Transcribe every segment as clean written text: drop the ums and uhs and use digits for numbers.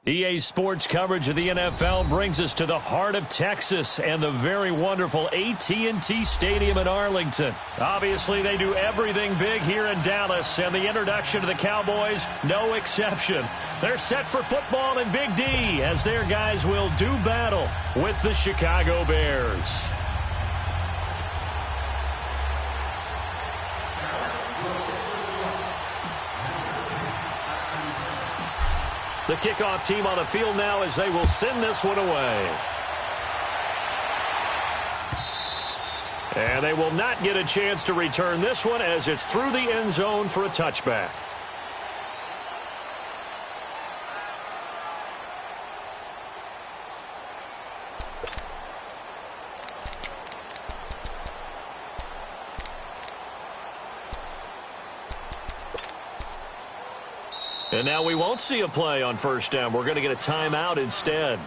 EA Sports coverage of the NFL brings us to the heart of Texas and the very wonderful AT&T Stadium in Arlington. Obviously, they do everything big here in Dallas, and the introduction to the Cowboys, no exception. They're set for football in Big D as their guys will do battle with the Chicago Bears. The kickoff team on the field now as they will send this one away. And they will not get a chance to return this one as it's through the end zone for a touchback. And now we won't see a play on first down. We're going to get a timeout instead.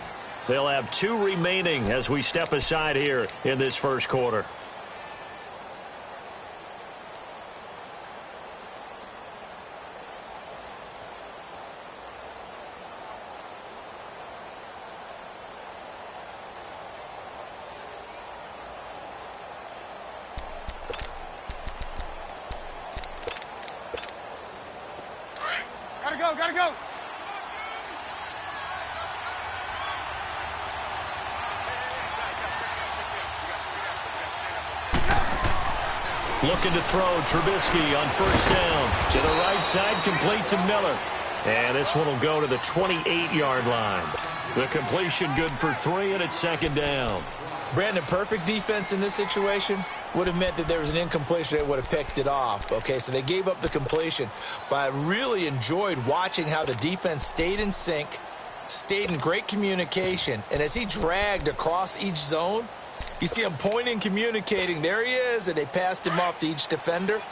They'll have 2 remaining as we step aside here in this first quarter. Gotta go. Looking to throw, Trubisky on first down. To the right side, complete to Miller. And this one will go to the 28-yard line. The completion good for 3, and it's second down. Brandon, perfect defense in this situation would have meant that there was an incompletion that would have picked it off. Okay, so they gave up the completion. But I really enjoyed watching how the defense stayed in sync, stayed in great communication. And as he dragged across each zone, you see him pointing, communicating. There he is, and they passed him off to each defender.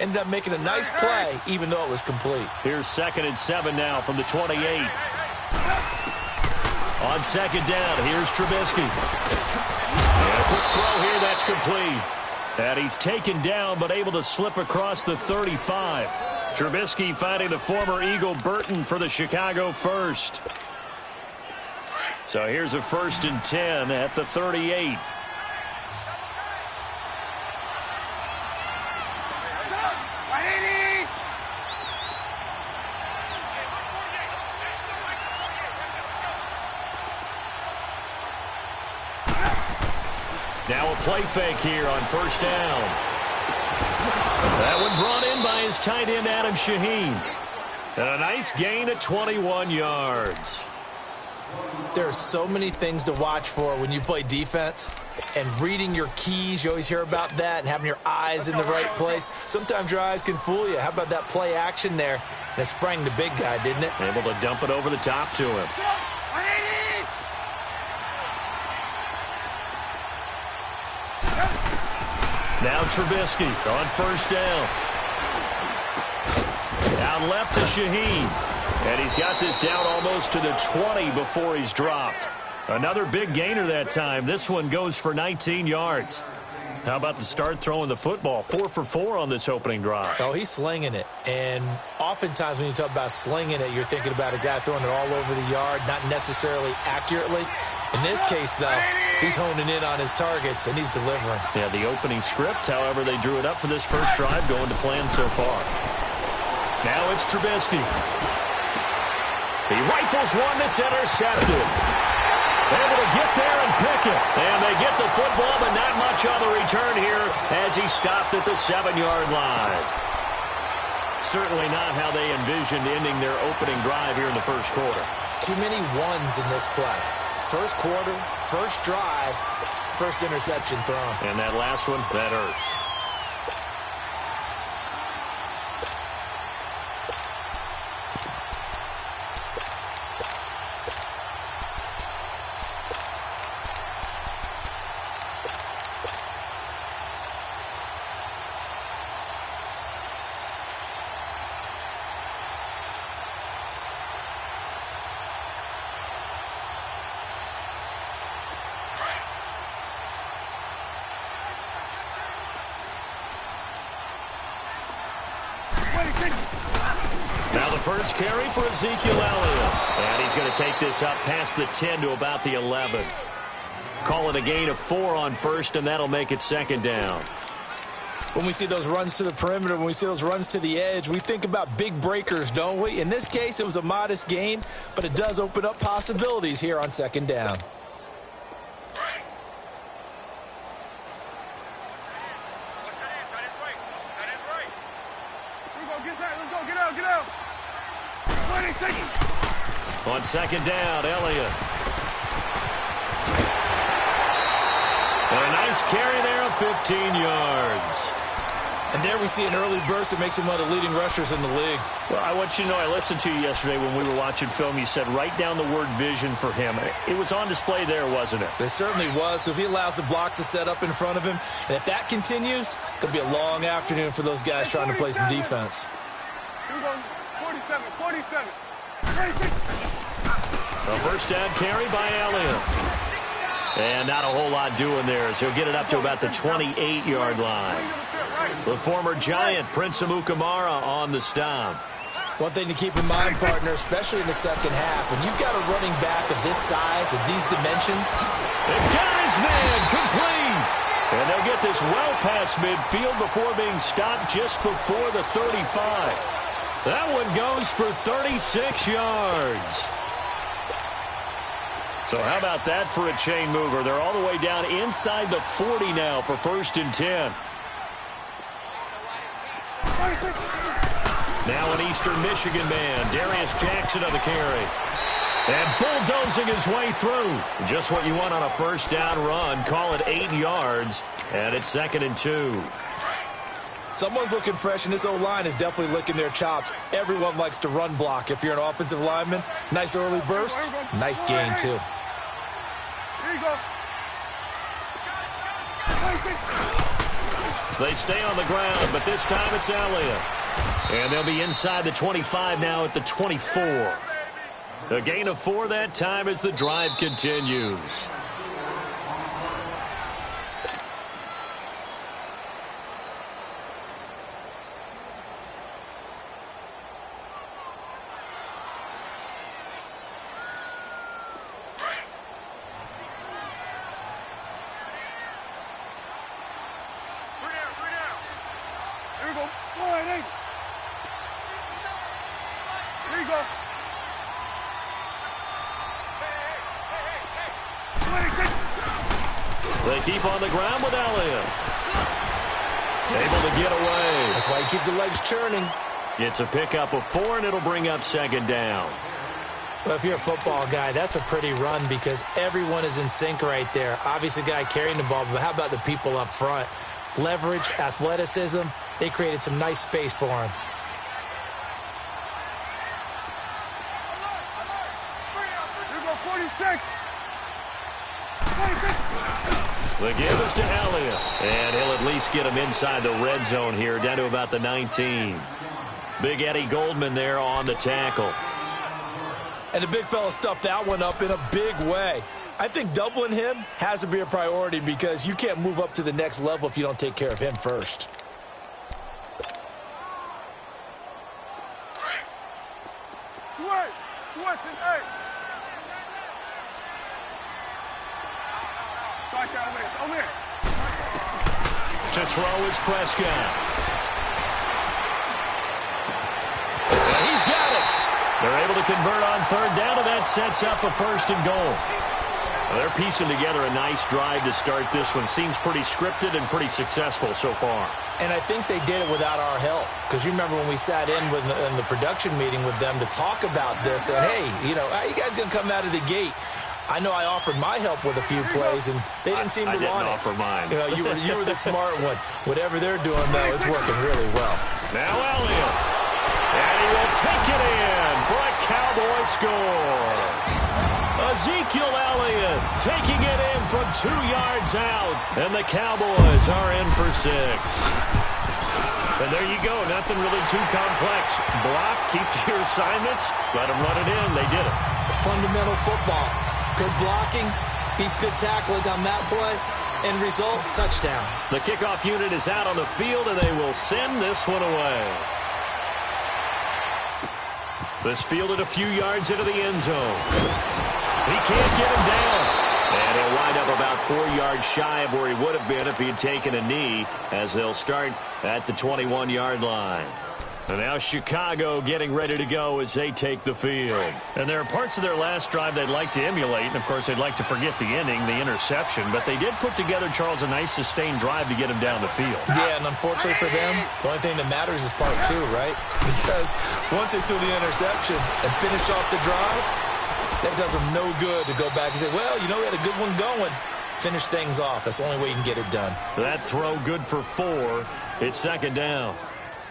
Ended up making a nice play, even though it was complete. Here's 2nd and 7 now from the 28. On second down, here's Trubisky. And a quick throw here, that's complete. And he's taken down, but able to slip across the 35. Trubisky finding the former Eagle Burton for the Chicago first. So here's a 1st and 10 at the 38. Now a play fake here on first down. That one brought in by his tight end, Adam Shaheen. And a nice gain at 21 yards. There are so many things to watch for when you play defense. And reading your keys, you always hear about that, and having your eyes in the right place. Sometimes your eyes can fool you. How about that play action there? And it sprang the big guy, didn't it? Able to dump it over the top to him. Now Trubisky on first down. Out left to Shaheen. And he's got this down almost to the 20 before he's dropped. Another big gainer that time. This one goes for 19 yards. How about the start throwing the football? 4 for 4 on this opening drive. Oh, he's slinging it. And oftentimes when you talk about slinging it, you're thinking about a guy throwing it all over the yard, not necessarily accurately. In this case, though, he's honing in on his targets, and he's delivering. Yeah, the opening script, however, they drew it up for this first drive, going to plan so far. Now it's Trubisky. He rifles one that's intercepted. Able to get there and pick it. And they get the football, but not much on the return here as he stopped at the 7-yard line. Certainly not how they envisioned ending their opening drive here in the first quarter. Too many ones in this play. First quarter, first drive, first interception thrown. And that last one, that hurts. Now the first carry for Ezekiel Elliott. And he's going to take this up past the 10 to about the 11. Call it a gain of 4 on first, and that'll make it second down. When we see those runs to the perimeter, when we see those runs to the edge, we think about big breakers, don't we? In this case, it was a modest gain, but it does open up possibilities here on second down. On second down, Elliott. And a nice carry there of 15 yards. And there we see an early burst that makes him one of the leading rushers in the league. Well, I want you to know, I listened to you yesterday when we were watching film. You said write down the word vision for him. It was on display there, wasn't it? It certainly was, because he allows the blocks to set up in front of him. And if that continues, it'll be a long afternoon for those guys trying to play some defense. Here we go. 47. A first down carry by Elliott. And not a whole lot doing there as he'll get it up to about the 28-yard line. The former Giant, Prince Amukamara, on the stop. One thing to keep in mind, partner, especially in the second half, when you've got a running back of this size, of these dimensions. They've got his man complete. And they'll get this well past midfield before being stopped just before the 35. That one goes for 36 yards. So how about that for a chain mover? They're all the way down inside the 40 now for first and 10. Now an Eastern Michigan man, Darius Jackson on the carry. And bulldozing his way through. Just what you want on a first down run. Call it 8 yards, and it's second and 2. Someone's looking fresh, and this O-line is definitely licking their chops. Everyone likes to run block. If you're an offensive lineman, nice early burst, nice gain, too. Here you go. They stay on the ground, but this time it's Elliott. And they'll be inside the 25 now at the 24. A gain of 4 that time as the drive continues. They keep on the ground with Elliott. Able to get away. That's why you keep the legs churning. It's a pickup of 4, and it'll bring up second down. Well, if you're a football guy, that's a pretty run because everyone is in sync right there. Obviously, the guy carrying the ball, but how about the people up front? Leverage, athleticism, they created some nice space for him. Here we go, 46. The give is to Elliott, and he'll at least get him inside the red zone here, down to about the 19. Big Eddie Goldman there on the tackle. And the big fella stuffed that one up in a big way. I think doubling him has to be a priority because you can't move up to the next level if you don't take care of him first. Switch and 8. Over here. To throw is Prescott. And he's got it. They're able to convert on third down, and that sets up a first and goal. Well, they're piecing together a nice drive to start this one. Seems pretty scripted and pretty successful so far. And I think they did it without our help. Because you remember when we sat in the production meeting with them to talk about this, and hey, you know, how you guys going to come out of the gate? I know I offered my help with a few plays, and they didn't seem to want it. I didn't offer mine. You know, you were the smart one. Whatever they're doing, though, it's working really well. Now Elliott. And he will take it in for a Cowboy score. Ezekiel Elliott taking it in from 2 yards out. And the Cowboys are in for 6. And there you go. Nothing really too complex. Block, keep to your assignments, let them run it in. They did it. Fundamental football. Good blocking, beats good tackling on that play. End result, touchdown. The kickoff unit is out on the field, and they will send this one away. This fielded a few yards into the end zone. He can't get him down. And he'll wind up about 4 yards shy of where he would have been if he had taken a knee, as they'll start at the 21-yard line. And now Chicago getting ready to go as they take the field. And there are parts of their last drive they'd like to emulate. And, of course, they'd like to forget the ending, the interception. But they did put together, Charles, a nice sustained drive to get him down the field. Yeah, and unfortunately for them, the only thing that matters is part 2, right? Because once they threw the interception and finished off the drive, that does them no good to go back and say, well, you know, we had a good one going. Finish things off. That's the only way you can get it done. That throw good for 4. It's second down.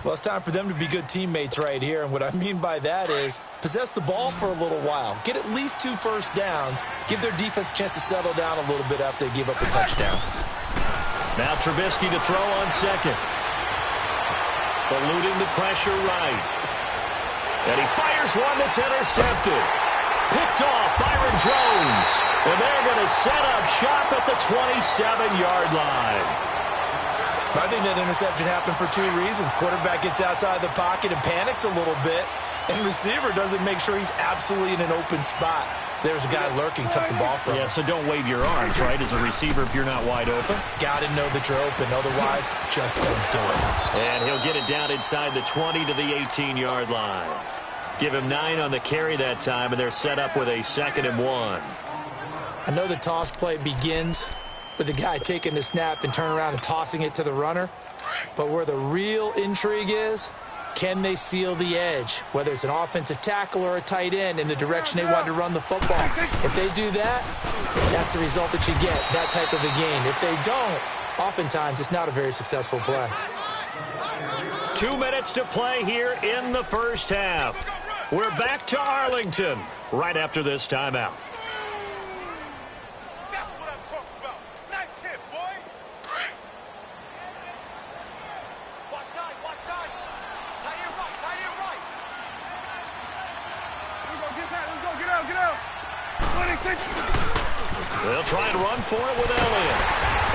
Well, it's time for them to be good teammates right here. And what I mean by that is possess the ball for a little while. Get at least 2 first downs. Give their defense a chance to settle down a little bit after they give up a touchdown. Now Trubisky to throw on second. Eluding the pressure right. And he fires one that's intercepted. Picked off Byron Jones. And they're going to set up shop at the 27-yard line. I think that interception happened for 2 reasons. Quarterback gets outside the pocket and panics a little bit, and receiver doesn't make sure he's absolutely in an open spot. So there's a guy lurking, took the ball from him. Yeah, so don't wave your arms, right, as a receiver if you're not wide open. Got to know that you're open. Otherwise, just don't do it. And he'll get it down inside the 20 to the 18-yard line. Give him 9 on the carry that time, and they're set up with a 2nd and 1. I know the toss play begins with the guy taking the snap and turning around and tossing it to the runner. But where the real intrigue is, can they seal the edge, whether it's an offensive tackle or a tight end, in the direction they want to run the football? If they do that, that's the result that you get, that type of a game. If they don't, oftentimes it's not a very successful play. 2 minutes to play here in the first half. We're back to Arlington right after this timeout. They'll try and run for it with Elliott.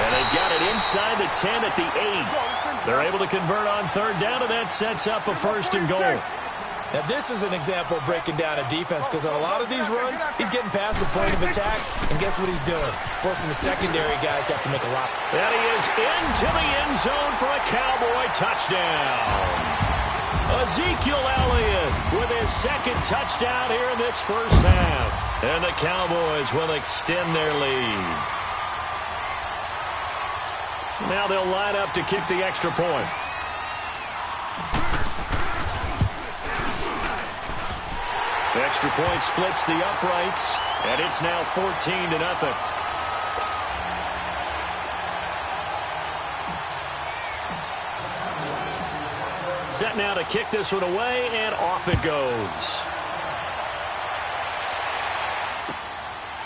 And they've got it inside the 10 at the 8. They're able to convert on 3rd down, and that sets up a 1st and goal. Now, this is an example of breaking down a defense, because on a lot of these runs, he's getting past the point of attack, and guess what he's doing? Forcing the secondary guys to have to make a lot. And he is into the end zone for a Cowboy touchdown. Ezekiel Elliott with his 2nd touchdown here in this first half. And the Cowboys will extend their lead. Now they'll line up to kick the extra point. The extra point splits the uprights, and it's now 14-0. Set now to kick this one away, and off it goes.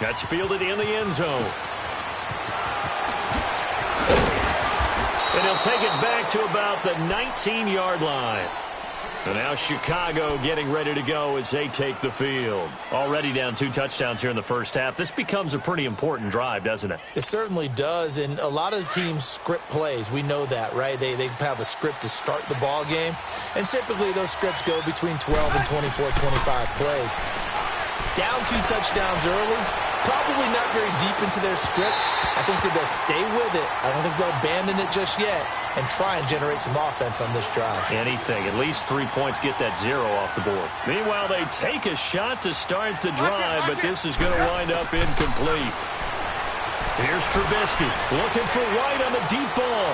That's fielded in the end zone. And he'll take it back to about the 19-yard line. And now Chicago getting ready to go as they take the field. Already down 2 touchdowns here in the first half. This becomes a pretty important drive, doesn't it? It certainly does, and a lot of the teams script plays. We know that, right? They have a script to start the ball game, and typically those scripts go between 12 and 24, 25 plays. Down 2 touchdowns early, probably not very deep into their script. I think that they'll stay with it. I don't think they'll abandon it just yet and try and generate some offense on this drive. Anything. At least 3 points, get that 0 off the board. Meanwhile, they take a shot to start the drive, but this is going to wind up incomplete. Here's Trubisky looking for White on the deep ball.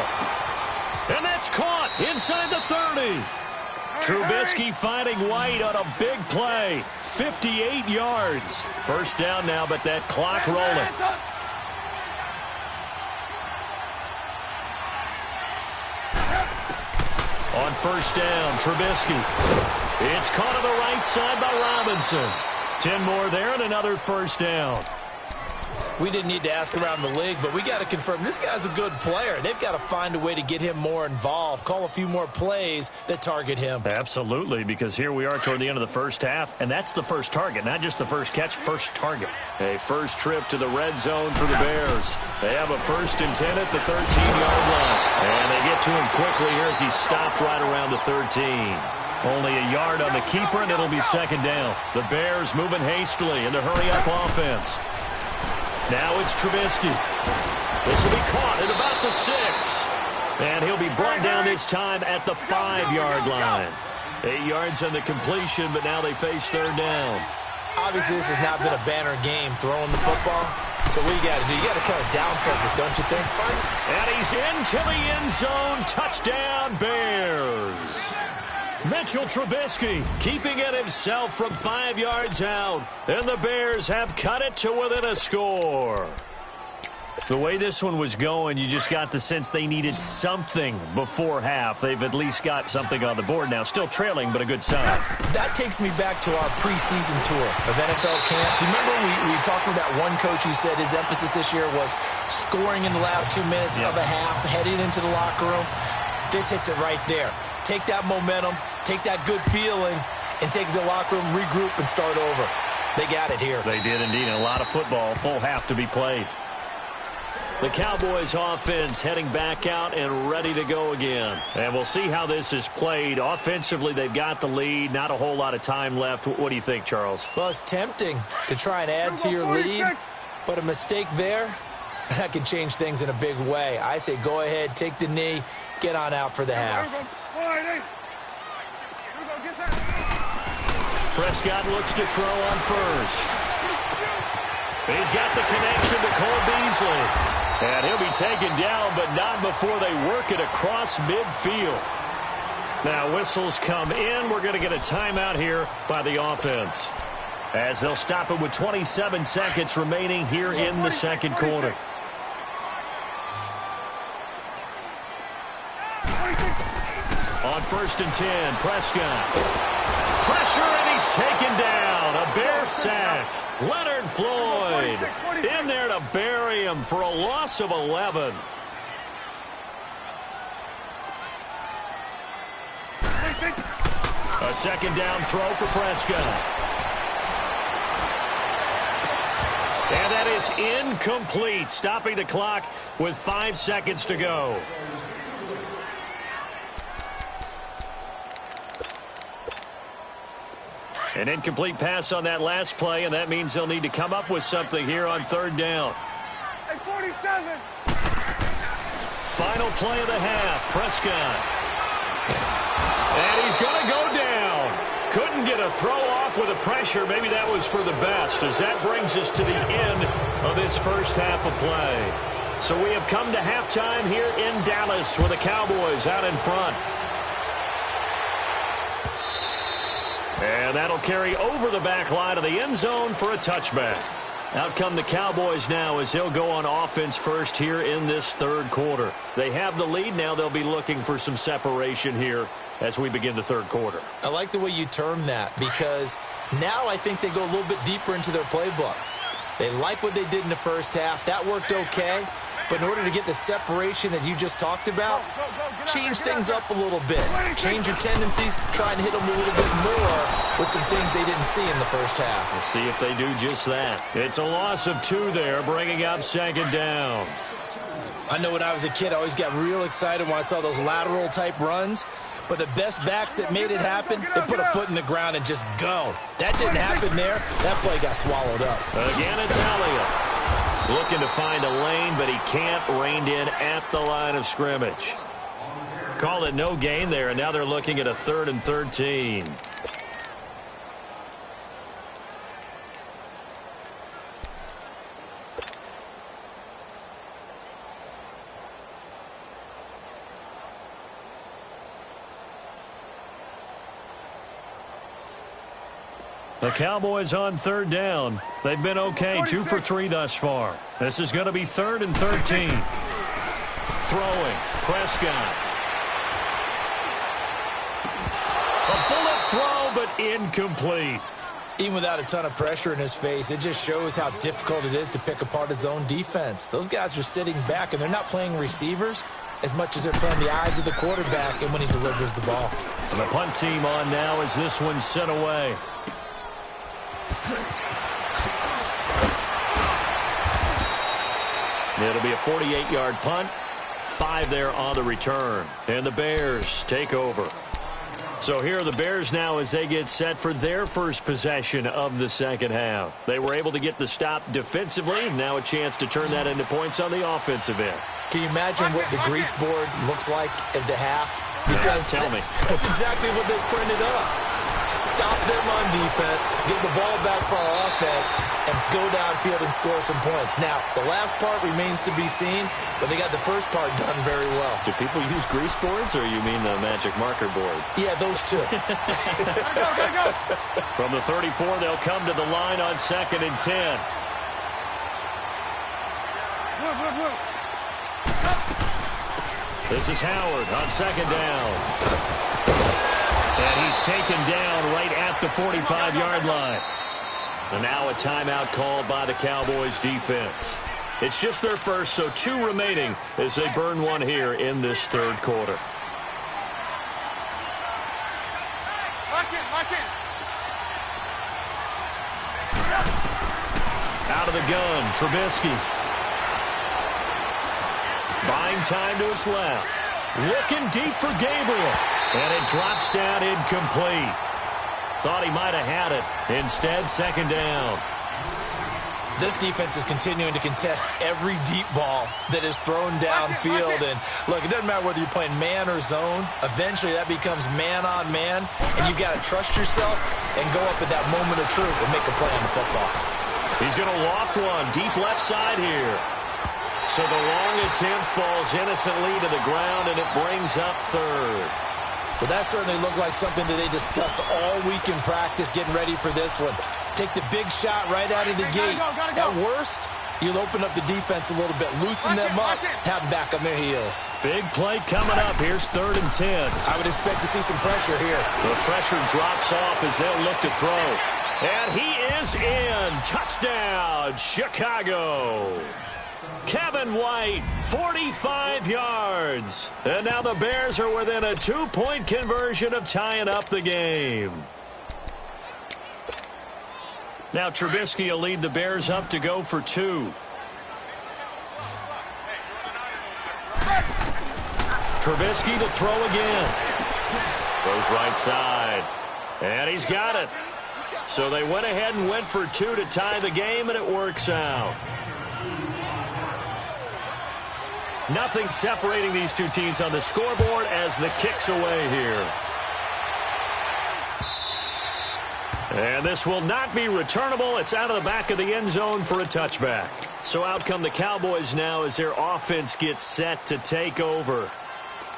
And that's caught inside the 30. Trubisky finding White on a big play. 58 yards. First down now, but that clock rolling. On first down, Trubisky. It's caught on the right side by Robinson. 10 more there and another first down. We didn't need to ask around the league, but we got to confirm this guy's a good player. They've got to find a way to get him more involved, call a few more plays that target him. Absolutely, because here we are toward the end of the first half, and that's the first target, not just the first catch, first target. A first trip to the red zone for the Bears. They have a 1st and 10 at the 13-yard line. And they get to him quickly here as he stopped right around the 13. Only a yard on the keeper, and it'll be second down. The Bears moving hastily in the hurry-up offense. Now it's Trubisky. This will be caught at about the 6. And he'll be brought down this time at the 5-yard line. 8 yards on the completion, but now they face third down. Obviously, this has not been a banner game throwing the football. So what you got to do? You got to kind of down focus, don't you think? And he's into the end zone. Touchdown, Bears. Mitchell Trubisky keeping it himself from 5 yards out. And the Bears have cut it to within a score. The way this one was going, you just got the sense they needed something before half. They've at least got something on the board now. Still trailing, but a good sign. That takes me back to our preseason tour of NFL camps. Remember we talked with that one coach who said his emphasis this year was scoring in the last 2 minutes of a half, heading into the locker room. This hits it right there. Take that momentum, take that good feeling, and take it to the locker room, regroup, and start over. They got it here. They did indeed. A lot of football, full half to be played. The Cowboys offense heading back out and ready to go again. And we'll see how this is played. Offensively, they've got the lead. Not a whole lot of time left. What do you think, Charles? Well, it's tempting to try and add to your lead, but a mistake there, that can change things in a big way. I say go ahead, take the knee, get on out for the half. Prescott looks to throw on first. He's got the connection to Cole Beasley. And he'll be taken down, but not before they work it across midfield. Now whistles come in. We're going to get a timeout here by the offense, as they'll stop it with 27 seconds remaining here in the second quarter. On 1st and 10, Prescott. Pressure, and he's taken down. A Bear sack. Leonard Floyd in there to bury him for a loss of 11. A second down throw for Prescott. And that is incomplete, stopping the clock with 5 seconds to go. An incomplete pass on that last play, and that means they'll need to come up with something here on third down. Hey, 47. Final play of the half, Prescott. And he's going to go down. Couldn't get a throw off with the pressure. Maybe that was for the best, as that brings us to the end of this first half of play. So we have come to halftime here in Dallas with the Cowboys out in front. And that'll carry over the back line of the end zone for a touchback. Out come the Cowboys now as they'll go on offense first here in this third quarter. They have the lead now. They'll be looking for some separation here as we begin the third quarter. I like the way you term that, because now I think they go a little bit deeper into their playbook. They like what they did in the first half. That worked okay. But in order to get the separation that you just talked about, change things up a little bit. Change your tendencies, try and hit them a little bit more with some things they didn't see in the first half. We'll see if they do just that. It's a loss of 2 there, bringing up second down. I know when I was a kid, I always got real excited when I saw those lateral-type runs. But the best backs that made it happen, they put a foot in the ground and just go. That didn't happen there. That play got swallowed up. Again, it's Elliott. Looking to find a lane, but he can't. Reined in at the line of scrimmage. Called it no gain there, and now they're looking at a 3rd and 13. The Cowboys on third down. They've been okay, 2 for 3 thus far. This is going to be 3rd and 13. Throwing, Prescott. A bullet throw, but incomplete. Even without a ton of pressure in his face, it just shows how difficult it is to pick apart his own defense. Those guys are sitting back, and they're not playing receivers as much as they're playing the eyes of the quarterback and when he delivers the ball. And the punt team on now as this one's sent away. It'll be a 48-yard punt. 5 there on the return. And the Bears take over. So here are the Bears now as they get set for their first possession of the second half. They were able to get the stop defensively. Now a chance to turn that into points on the offensive end. Can you imagine what the grease board looks like at the half? Because tell me. That's exactly what they printed up. Stop them on defense, get the ball back for our offense, and go downfield and score some points. Now, the last part remains to be seen, but they got the first part done very well. Do people use grease boards, or you mean the magic marker boards? Yeah, those two. Go. From the 34, they'll come to the line on 2nd and 10. Look. This is Howard on 2nd down. And he's taken down right at the 45-yard line. And now a timeout called by the Cowboys defense. It's just their first, so 2 remaining as they burn one here in this third quarter. Lock in. Out of the gun, Trubisky. Buying time to his left. Looking deep for Gabriel. And it drops down incomplete. Thought he might have had it. Instead, 2nd down. This defense is continuing to contest every deep ball that is thrown downfield. And, look, it doesn't matter whether you're playing man or zone. Eventually, that becomes man-on-man. And you've got to trust yourself and go up at that moment of truth and make a play on the football. He's going to loft one deep left side here. So the long attempt falls innocently to the ground, and it brings up 3rd. Well, that certainly looked like something that they discussed all week in practice, getting ready for this one. Take the big shot right out of the gate. Gotta go. At worst, you'll open up the defense a little bit, loosen them up, have them back on their heels. Big play coming up. Here's 3rd and 10. I would expect to see some pressure here. The pressure drops off as they'll look to throw. And he is in. Touchdown, Chicago. Kevin White, 45 yards. And now the Bears are within a 2-point conversion of tying up the game. Now Trubisky will lead the Bears up to go for 2. Trubisky to throw again. Goes right side. And he's got it. So they went ahead and went for 2 to tie the game, and it works out. Nothing separating these two teams on the scoreboard as the kick's away here. And this will not be returnable. It's out of the back of the end zone for a touchback. So out come the Cowboys now as their offense gets set to take over.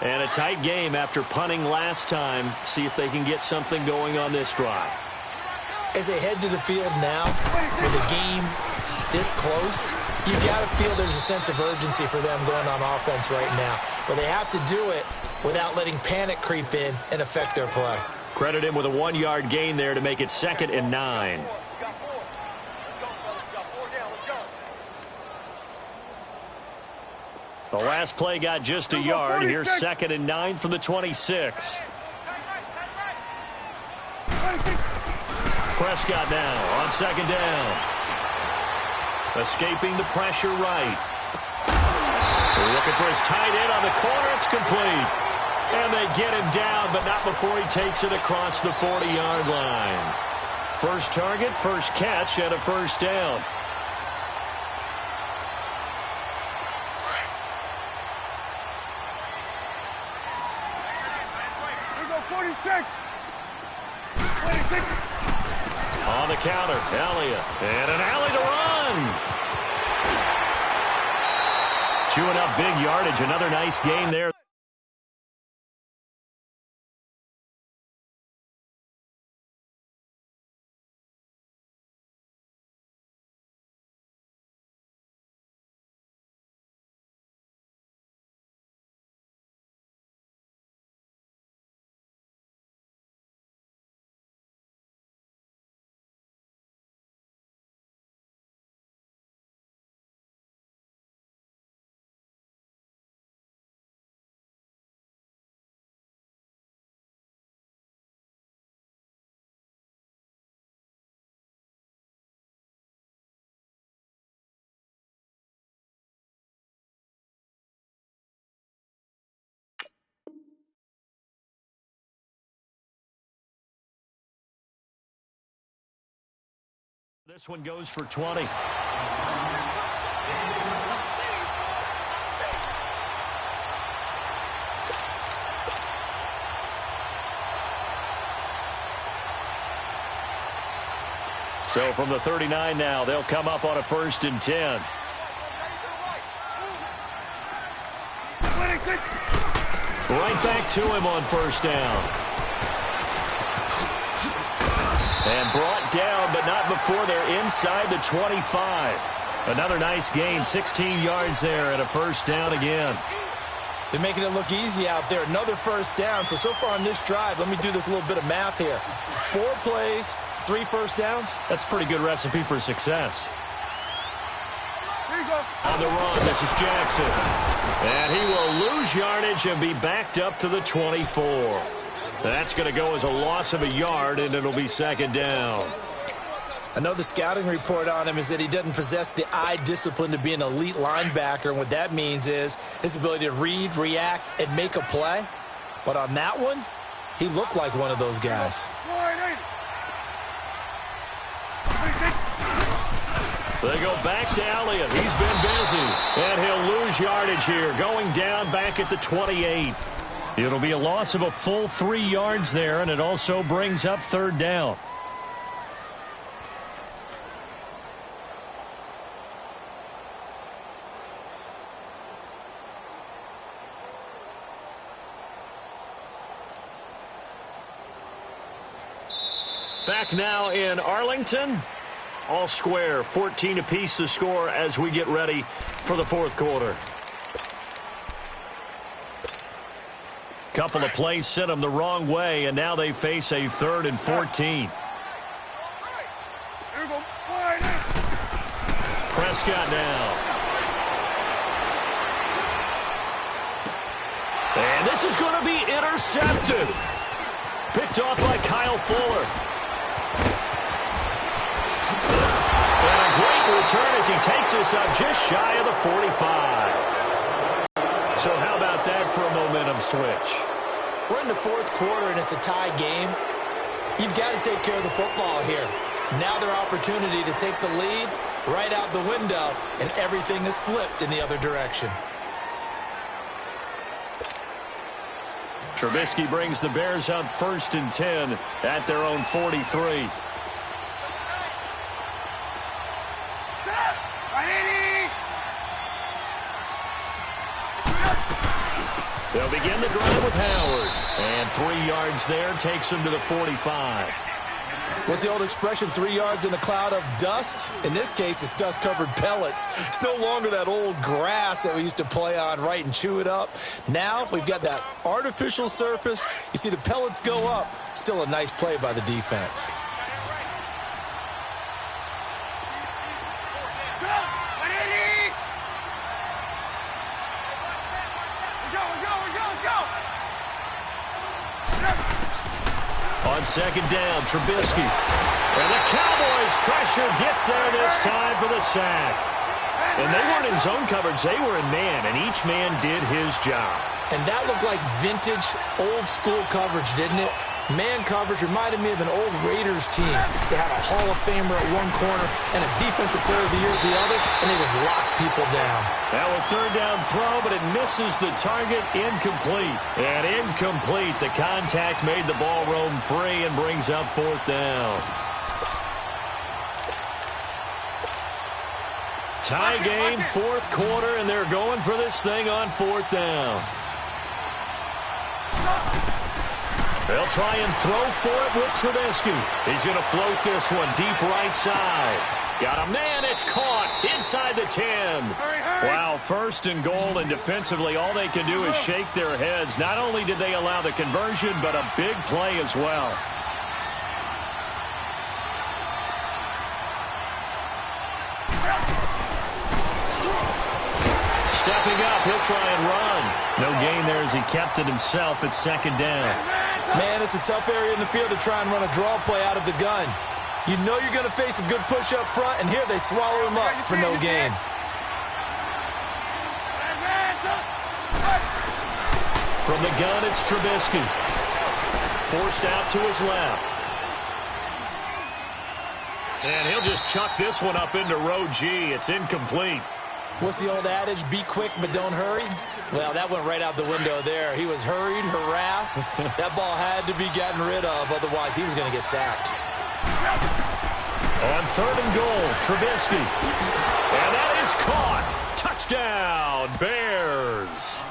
And a tight game after punting last time. See if they can get something going on this drive. As they head to the field now, with the game this close, you got to feel there's a sense of urgency for them going on offense right now. But they have to do it without letting panic creep in and affect their play. Credit him with a 1-yard gain there to make it 2nd and 9. The last play got just a yard. Here's 2nd and 9 from the 26. Prescott now on 2nd down. Escaping the pressure right. Looking for his tight end on the corner. It's complete. And they get him down, but not before he takes it across the 40-yard line. First target, first catch, and a first down. Here we go, 46. 26. On the counter, Elliott. And an alley to run. Chewing up big yardage. Another nice gain there. This one goes for 20. So from the 39 now, they'll come up on a 1st and 10. Right back to him on 1st down. And brought down, but not before they're inside the 25. Another nice gain, 16 yards there and a 1st down again. They're making it look easy out there. Another 1st down. So far on this drive, let me do this little bit of math here. 4 plays, 3 1st downs. That's a pretty good recipe for success. Here you go. On the run, this is Jackson. And he will lose yardage and be backed up to the 24. That's going to go as a loss of a yard, and it'll be 2nd down. I know the scouting report on him is that he doesn't possess the eye discipline to be an elite linebacker, and what that means is his ability to read, react, and make a play. But on that one, he looked like one of those guys. They go back to Elliott. He's been busy, and he'll lose yardage here, going down back at the 28. It'll be a loss of a full 3 yards there, and it also brings up 3rd down. Back now in Arlington. All square, 14 apiece to score as we get ready for the 4th quarter. Couple of plays sent them the wrong way, and now they face a 3rd and 14. Prescott now. And this is going to be intercepted. Picked off by Kyle Fuller. And a great return as he takes us up just shy of the 45. So how about that for a momentum switch? We're in the 4th quarter, and it's a tie game. You've got to take care of the football here. Now their opportunity to take the lead right out the window, and everything is flipped in the other direction. Trubisky brings the Bears up 1st and 10 at their own 43. They'll begin the drive with Howard. And 3 yards there takes him to the 45. What's the old expression, 3 yards in a cloud of dust? In this case, it's dust-covered pellets. It's no longer that old grass that we used to play on, right, and chew it up. Now we've got that artificial surface. You see the pellets go up. Still a nice play by the defense. On 2nd down, Trubisky. And the Cowboys' pressure gets there this time for the sack. And they weren't in zone coverage. They were in man, and each man did his job. And that looked like vintage, old-school coverage, didn't it? Man coverage reminded me of an old Raiders team. They had a Hall of Famer at one corner and a Defensive Player of the Year at the other, and they just locked people down. Now a 3rd down throw, but it misses the target. Incomplete. And incomplete. The contact made the ball roam free and brings up 4th down. Tie game, 4th quarter, and they're going for this thing on 4th down. They'll try and throw for it with Trubisky. He's going to float this one deep right side. Got a man, it's caught inside the 10. Wow, 1st and goal, and defensively all they can do is shake their heads. Not only did they allow the conversion, but a big play as well. Stepping up, he'll try and run. No gain there as he kept it himself at 2nd down. Man, it's a tough area in the field to try and run a draw play out of the gun. You know you're going to face a good push up front, and here they swallow him up for no gain. From the gun, it's Trubisky. Forced out to his left. And he'll just chuck this one up into row G. It's incomplete. What's the old adage? Be quick, but don't hurry. Well, that went right out the window there. He was hurried, harassed. That ball had to be gotten rid of, otherwise he was going to get sacked. On 3rd and goal, Trubisky. And that is caught. Touchdown, Bears.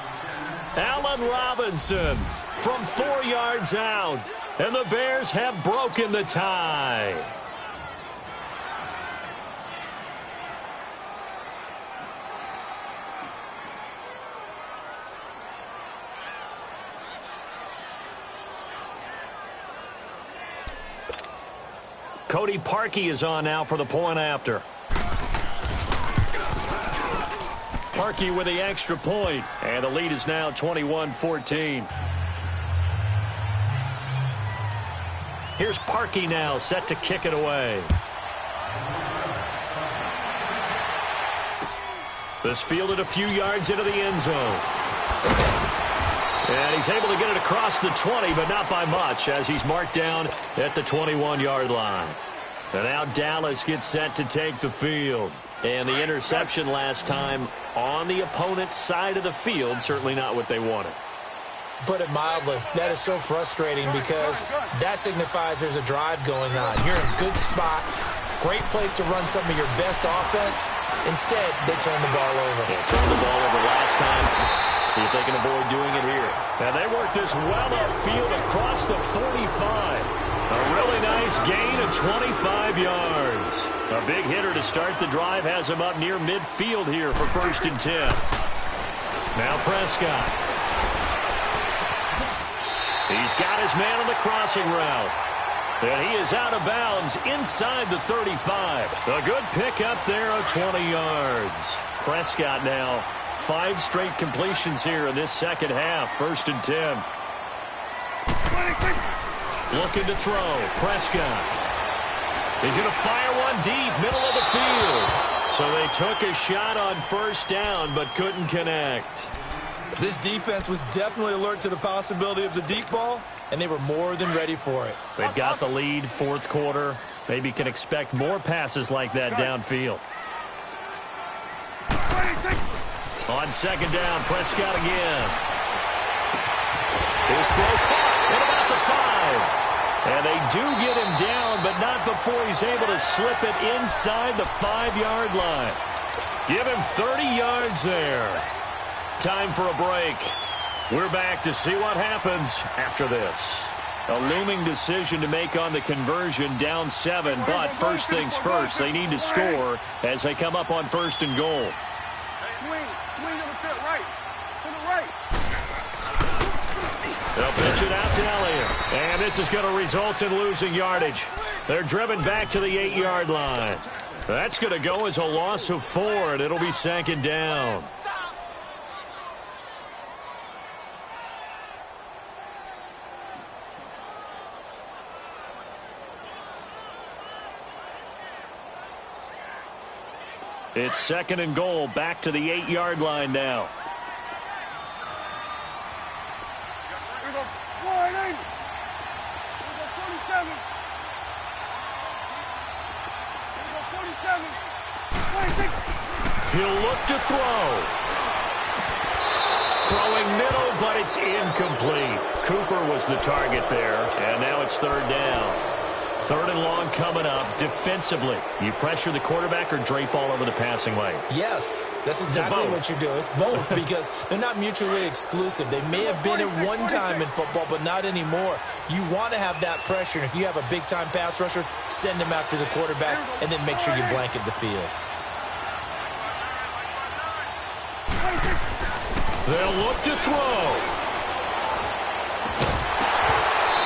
Allen Robinson from 4 yards out. And the Bears have broken the tie. Cody Parkey is on now for the point after. Parkey with the extra point, and the lead is now 21-14. Here's Parkey now, set to kick it away. This fielded a few yards into the end zone. And he's able to get it across the 20, but not by much, as he's marked down at the 21-yard line. And now Dallas gets set to take the field. And the interception last time on the opponent's side of the field, certainly not what they wanted. Put it mildly, that is so frustrating because that signifies there's a drive going on. You're in a good spot, great place to run some of your best offense. Instead, they turn the ball over. They turned the ball over last time. See if they can avoid doing it here. And they work this well upfield across the 45. A really nice gain of 25 yards. A big hitter to start the drive has him up near midfield here for 1st and 10. Now Prescott. He's got his man on the crossing route. And he is out of bounds inside the 35. A good pickup there of 20 yards. Prescott now 5 straight completions here in this second half. 1st and 10. Looking to throw. Prescott. He's going to fire one deep, middle of the field. So they took a shot on 1st down, but couldn't connect. This defense was definitely alert to the possibility of the deep ball, and they were more than ready for it. They've got the lead, 4th quarter. Maybe can expect more passes like that downfield. On 2nd down, Prescott again. His throw caught at about the 5. And they do get him down, but not before he's able to slip it inside the 5-yard line. Give him 30 yards there. Time for a break. We're back to see what happens after this. A looming decision to make on the conversion, down 7, but first things first, they need to score as they come up on 1st and goal. Swing on the field, right. To the right. They'll pitch it out to Elliott. And this is going to result in losing yardage. They're driven back to the 8-yard line. That's going to go as a loss of 4, and it'll be 2nd down. It's 2nd and goal, back to the 8-yard line now. Here we go. 180. Here we go, 47. Here we go, 47. 26. He'll look to throw. Throwing middle, but it's incomplete. Cooper was the target there, and now it's 3rd down. 3rd and long coming up. Defensively, you pressure the quarterback or drape all over the passing lane? Yes, that's exactly what you do. It's both because they're not mutually exclusive. They may have been at one time in football, but not anymore. You want to have that pressure, and if you have a big-time pass rusher, send him after the quarterback, and then make sure you blanket the field. They'll look to throw.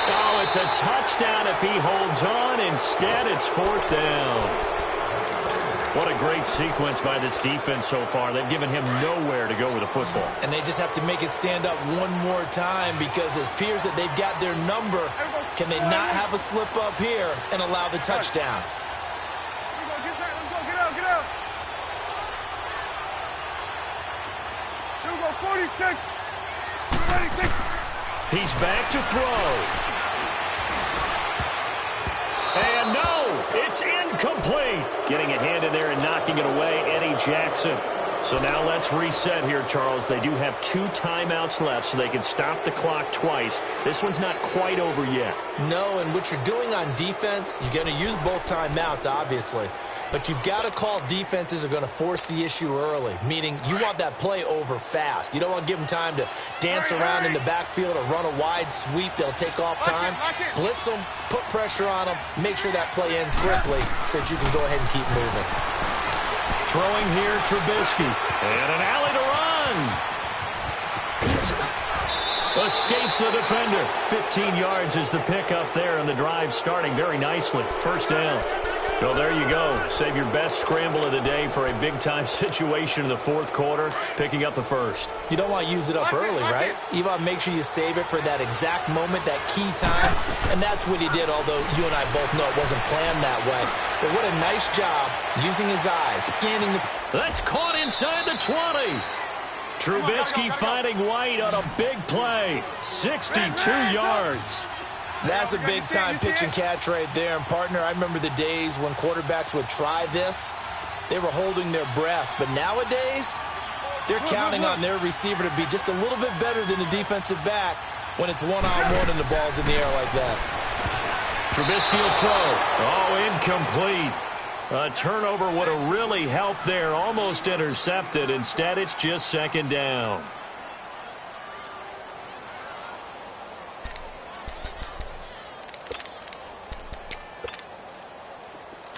Oh, it's a touchdown if he holds on. Instead, it's 4th down. What a great sequence by this defense so far. They've given him nowhere to go with the football. And they just have to make it stand up one more time because it appears that they've got their number. Can they not have a slip up here and allow the touchdown? Get out. Here we go, 46. 26. He's back to throw. And no, It's incomplete. Getting a hand in there and knocking it away, Eddie Jackson. So now let's reset here, Charles. They do have 2 timeouts left, so they can stop the clock twice. This one's not quite over yet. No, and what you're doing on defense, you're going to use both timeouts, obviously. But you've got to call defenses are going to force the issue early, meaning you want that play over fast. You don't want to give them time to dance around in the backfield or run a wide sweep. They'll take off time. Blitz them, put pressure on them, make sure that play ends quickly so that you can go ahead and keep moving. Throwing here, Trubisky. And an alley to run. Escapes the defender. 15 yards is the pickup there, and the drive starting very nicely. First down. So there you go. Save your best scramble of the day for a big-time situation in the fourth quarter, picking up the first. You don't want to use it up early, right? You want to make sure you save it for that exact moment, that key time, and that's what he did, although you and I both know it wasn't planned that way. But what a nice job using his eyes, scanning the... That's caught inside the 20. Trubisky finding White on a big play. 62 yards. That's a big-time pitch and catch right there. And, partner, I remember the days when quarterbacks would try this. They were holding their breath. But nowadays, they're counting on their receiver to be just a little bit better than the defensive back when it's one-on-one and the ball's in the air like that. Trubisky will throw. Oh, incomplete. A turnover would have really helped there. Almost intercepted. Instead, it's just second down.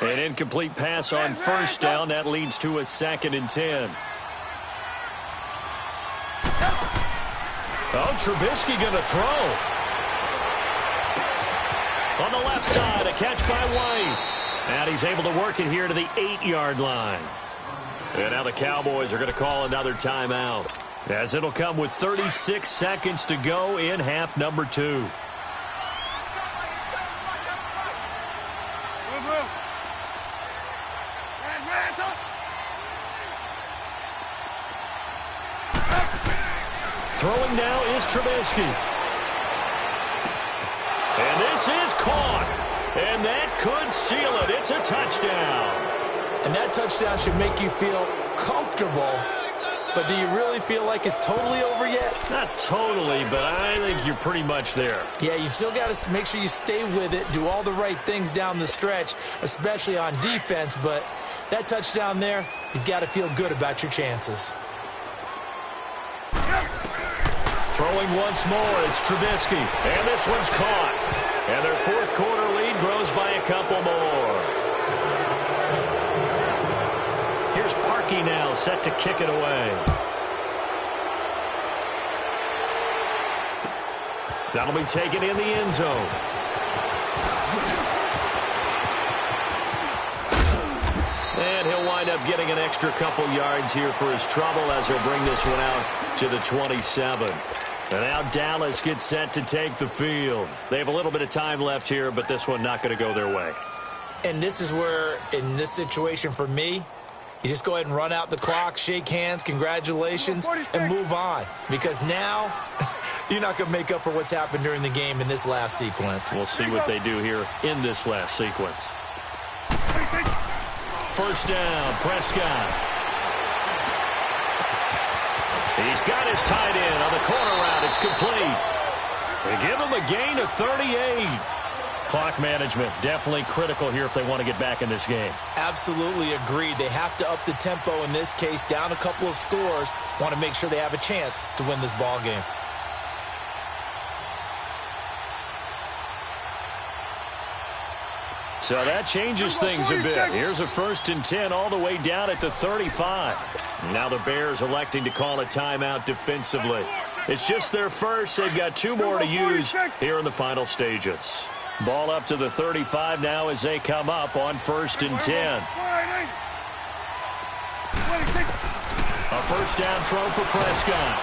An incomplete pass on first down. That leads to a 2nd and 10. Oh, Trubisky going to throw. On the left side, a catch by White. And he's able to work it here to the 8-yard line. And now the Cowboys are going to call another timeout, as it'll come with 36 seconds to go in half number 2. Throwing now is Trubisky. And this is caught. And that could seal it. It's a touchdown. And that touchdown should make you feel comfortable. But do you really feel like it's totally over yet? Not totally, but I think you're pretty much there. Yeah, you've still got to make sure you stay with it, do all the right things down the stretch, especially on defense. But that touchdown there, you've got to feel good about your chances. Throwing once more, it's Trubisky. And this one's caught. And their fourth quarter lead grows by a couple more. Here's Parkey now, set to kick it away. That'll be taken in the end zone. And he'll wind up getting an extra couple yards here for his trouble as he'll bring this one out to the 27. And now Dallas gets set to take the field. They have a little bit of time left here, but this one not going to go their way. And this is where, in this situation for me, you just go ahead and run out the clock, shake hands, congratulations, and move on. Because now you're not going to make up for what's happened during the game in this last sequence. We'll see what they do here in this last sequence. First down, Prescott. He's got his tight end on the corner route. It's complete. They give him a gain of 38. Clock management definitely critical here if they want to get back in this game. Absolutely agreed. They have to up the tempo in this case, down a couple of scores. Want to make sure they have a chance to win this ball game. So that changes things a bit. Here's a 1st and 10 all the way down at the 35. Now the Bears electing to call a timeout defensively. It's just their first. They've got 2 more to use here in the final stages. Ball up to the 35 now as they come up on 1st and 10. A first down throw for Prescott.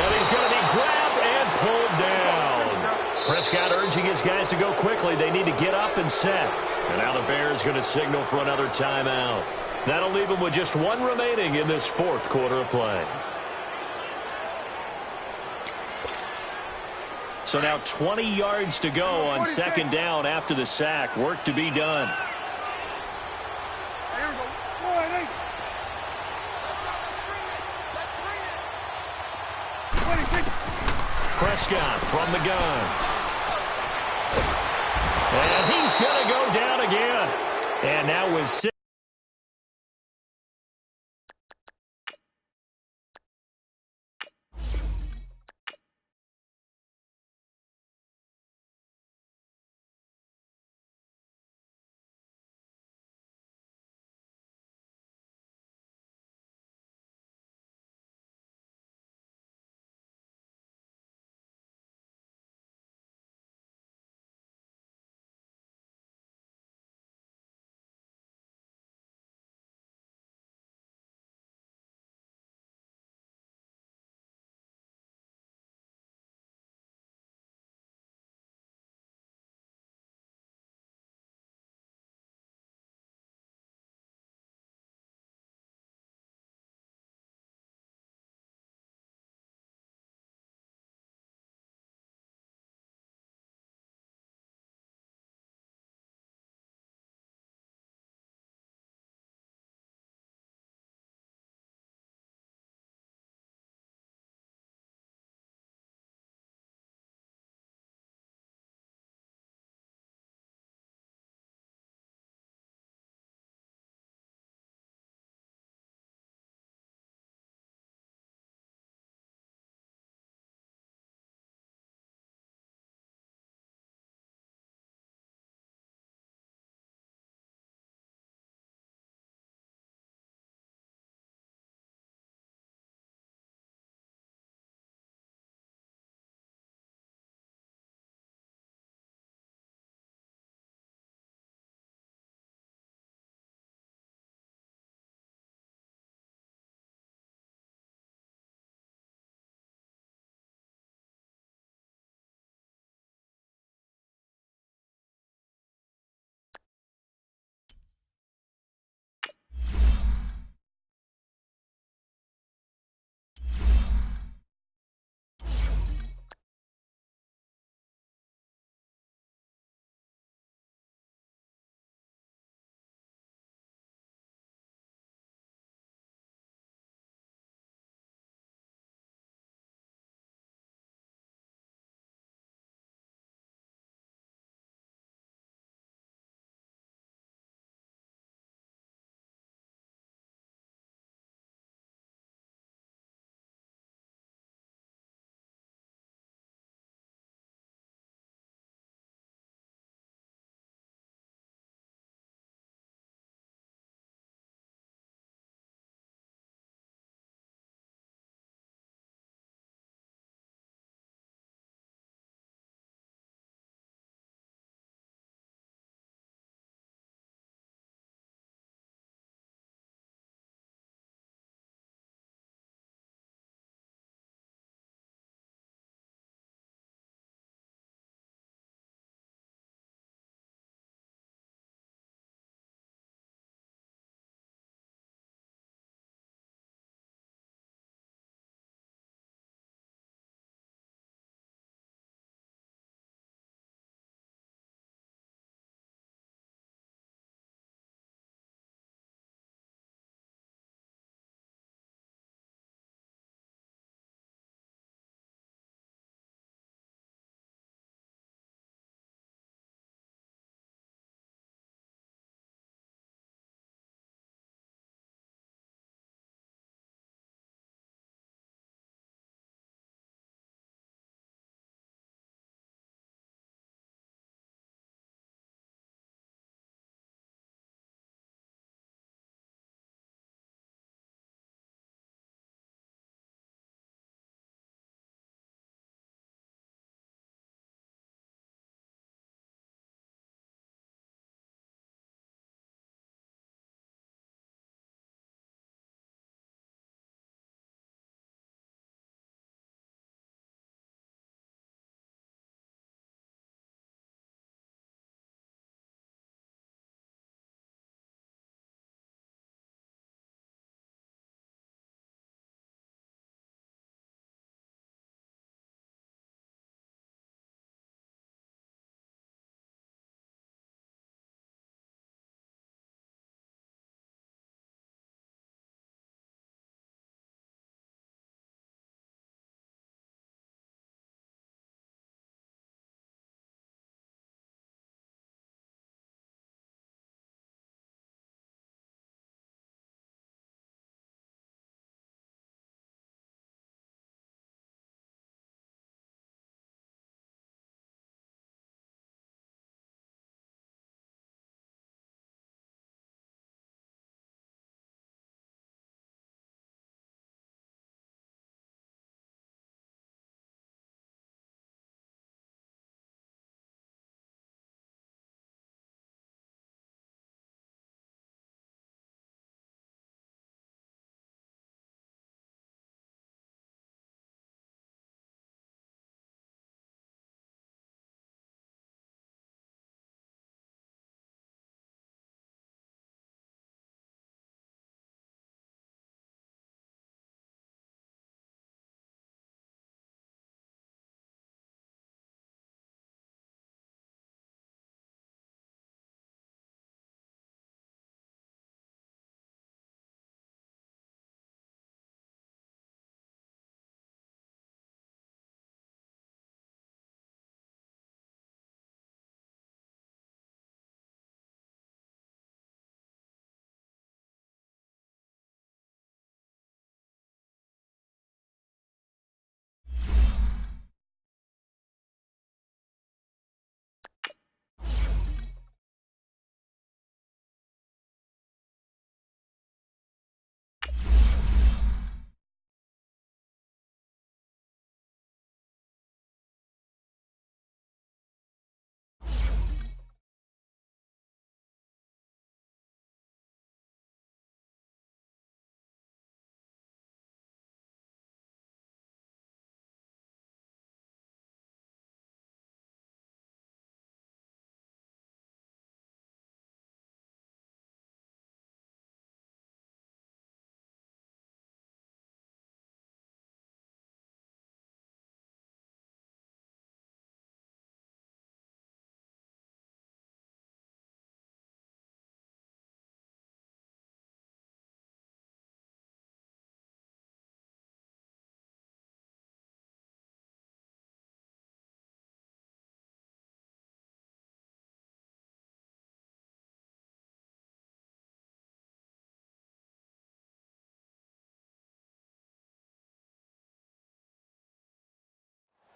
And he's going to be grabbed and pulled down. Prescott urging his guys to go quickly. They need to get up and set. And now the Bears going to signal for another timeout. That'll leave them with just 1 remaining in this fourth quarter of play. So now 20 yards to go on 2nd down after the sack. Work to be done. Prescott from the gun. And he's going to go down again. And now with 6.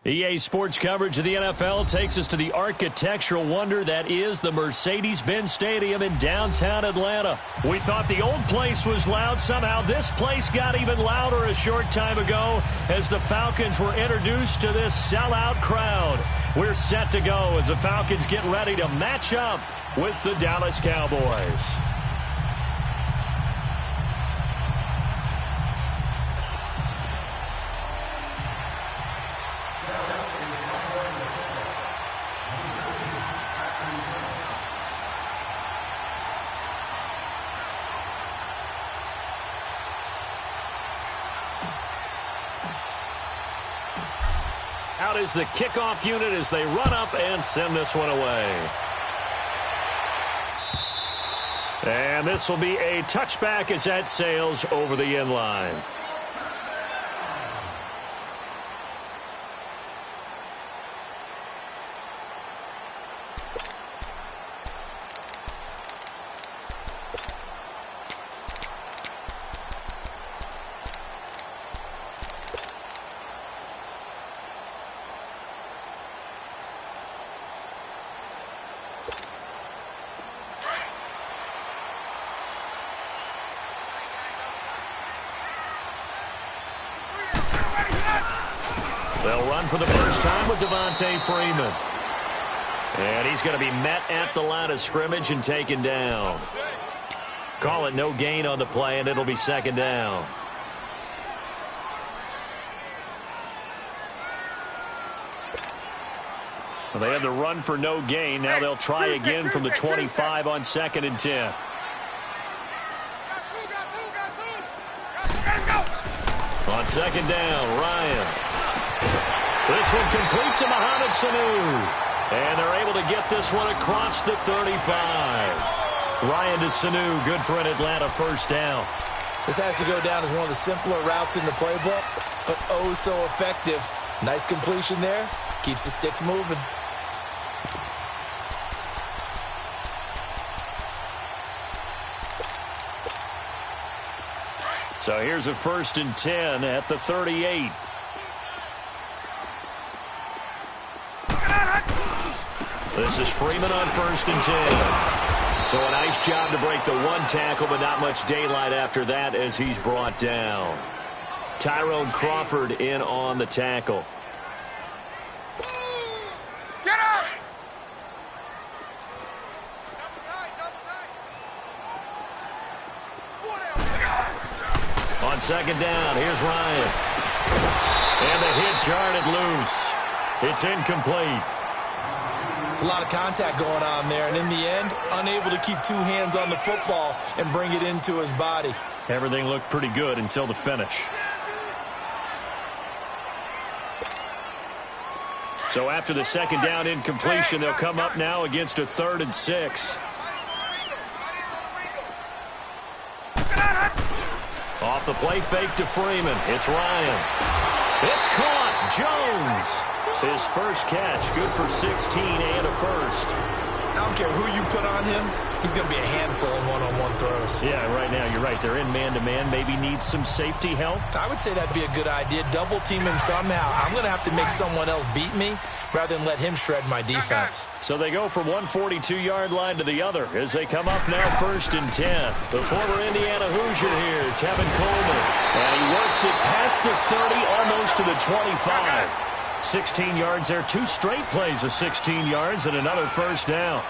EA Sports coverage of the NFL takes us to the architectural wonder that is the Mercedes-Benz Stadium in downtown Atlanta. We thought the old place was loud. Somehow this place got even louder a short time ago as the Falcons were introduced to this sellout crowd. We're set to go as the Falcons get ready to match up with the Dallas Cowboys. Out is the kickoff unit as they run up and send this one away. And this will be a touchback as that sails over the end line. They'll run for the first time with Devontae Freeman. And he's going to be met at the line of scrimmage and taken down. Call it no gain on the play, and it'll be second down. Well, they had the run for no gain. Now they'll try again from the 25 on 2nd and 10. On 2nd down, Ryan. This one complete to Mohamed Sanu. And they're able to get this one across the 35. Ryan to Sanu, good for an Atlanta first down. This has to go down as one of the simpler routes in the playbook, but oh so effective. Nice completion there. Keeps the sticks moving. So here's a 1st and 10 at the 38. This is Freeman on 1st and 10. So a nice job to break the one tackle, but not much daylight after that as he's brought down. Tyrone Crawford in on the tackle. Get up! On 2nd down, here's Ryan. And the hit jarred loose. It's incomplete. It's a lot of contact going on there, and in the end, unable to keep two hands on the football and bring it into his body. Everything looked pretty good until the finish. So after the 2nd down incompletion, they'll come up now against a 3rd and 6. Off the play fake to Freeman. It's Ryan. It's caught. Jones. His first catch, good for 16 and a first. I don't care who you put on him, he's going to be a handful in one-on-one throws. Yeah, right now you're right. They're in man-to-man. Maybe need some safety help. I would say that'd be a good idea. Double team him somehow. I'm going to have to make someone else beat me rather than let him shred my defense. So they go from one 42-yard line to the other as they come up now 1st and 10. The former Indiana Hoosier here, Tevin Coleman. And he works it past the 30, almost to the 25. 16 yards there, 2 straight plays of 16 yards and another first down.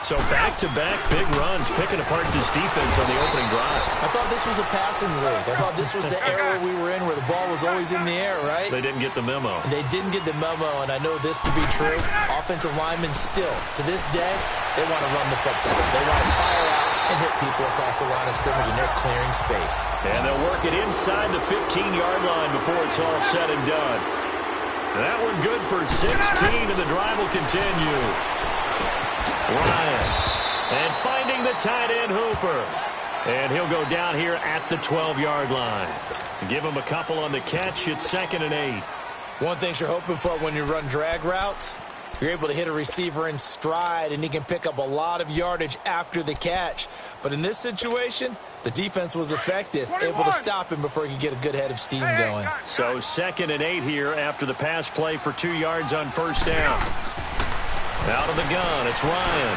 So back-to-back big runs, picking apart this defense on the opening drive. I thought this was a passing league. I thought this was the era we were in where the ball was always in the air, right? They didn't get the memo. They didn't get the memo, and I know this to be true. Offensive linemen still, to this day, they want to run the football. They want to fire out and hit people across the line of scrimmage, and they're clearing space. And they'll work it inside the 15-yard line before it's all said and done. That one good for 16, and the drive will continue. Ryan. And finding the tight end, Hooper. And he'll go down here at the 12-yard line. Give him a couple on the catch. It's 2nd and 8. One thing you're hoping for when you run drag routes, You're able to hit a receiver in stride, and he can pick up a lot of yardage after the catch. But in this situation, the defense was effective, able to stop him before he could get a good head of steam going. So 2nd and 8 here after the pass play for 2 yards on first down. Out of the gun, it's Ryan.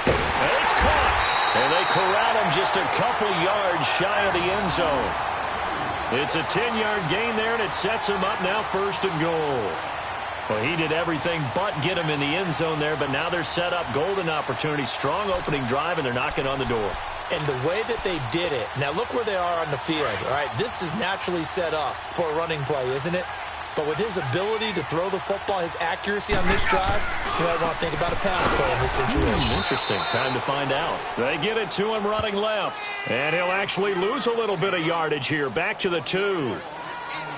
And it's caught. And they corral him just a couple yards shy of the end zone. It's a 10-yard gain there, and it sets him up now 1st and goal. Well, he did everything but get him in the end zone there, but now they're set up golden opportunity, strong opening drive, and they're knocking on the door. And the way that they did it, now look where they are on the field, all right? This is naturally set up for a running play, isn't it? But with his ability to throw the football, his accuracy on this drive, you might want to think about a pass play in this situation. Interesting. Time to find out. They get it to him running left. And he'll actually lose a little bit of yardage here. Back to the 2.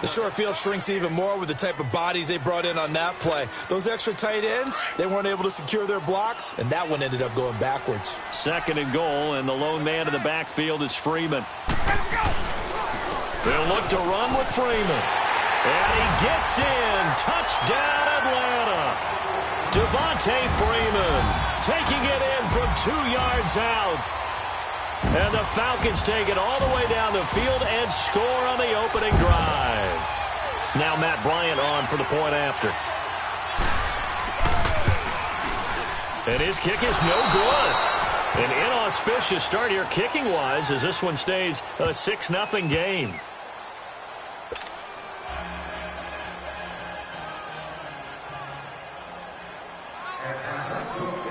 The short field shrinks even more with the type of bodies they brought in on that play. Those extra tight ends, they weren't able to secure their blocks, and that one ended up going backwards. 2nd and goal, and the lone man in the backfield is Freeman. They'll look to run with Freeman. And he gets in. Touchdown, Atlanta. Devontae Freeman taking it in from 2 yards out. And the Falcons take it all the way down the field and score on the opening drive. Now Matt Bryant on for the point after. And his kick is no good. An inauspicious start here kicking-wise as this one stays a 6-0 game.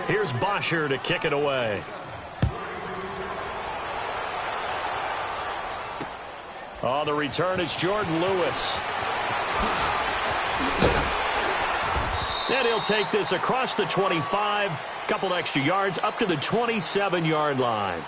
Here's Bosher to kick it away. On the return, it's Jordan Lewis. And he'll take this across the 25, couple extra yards, up to the 27-yard line.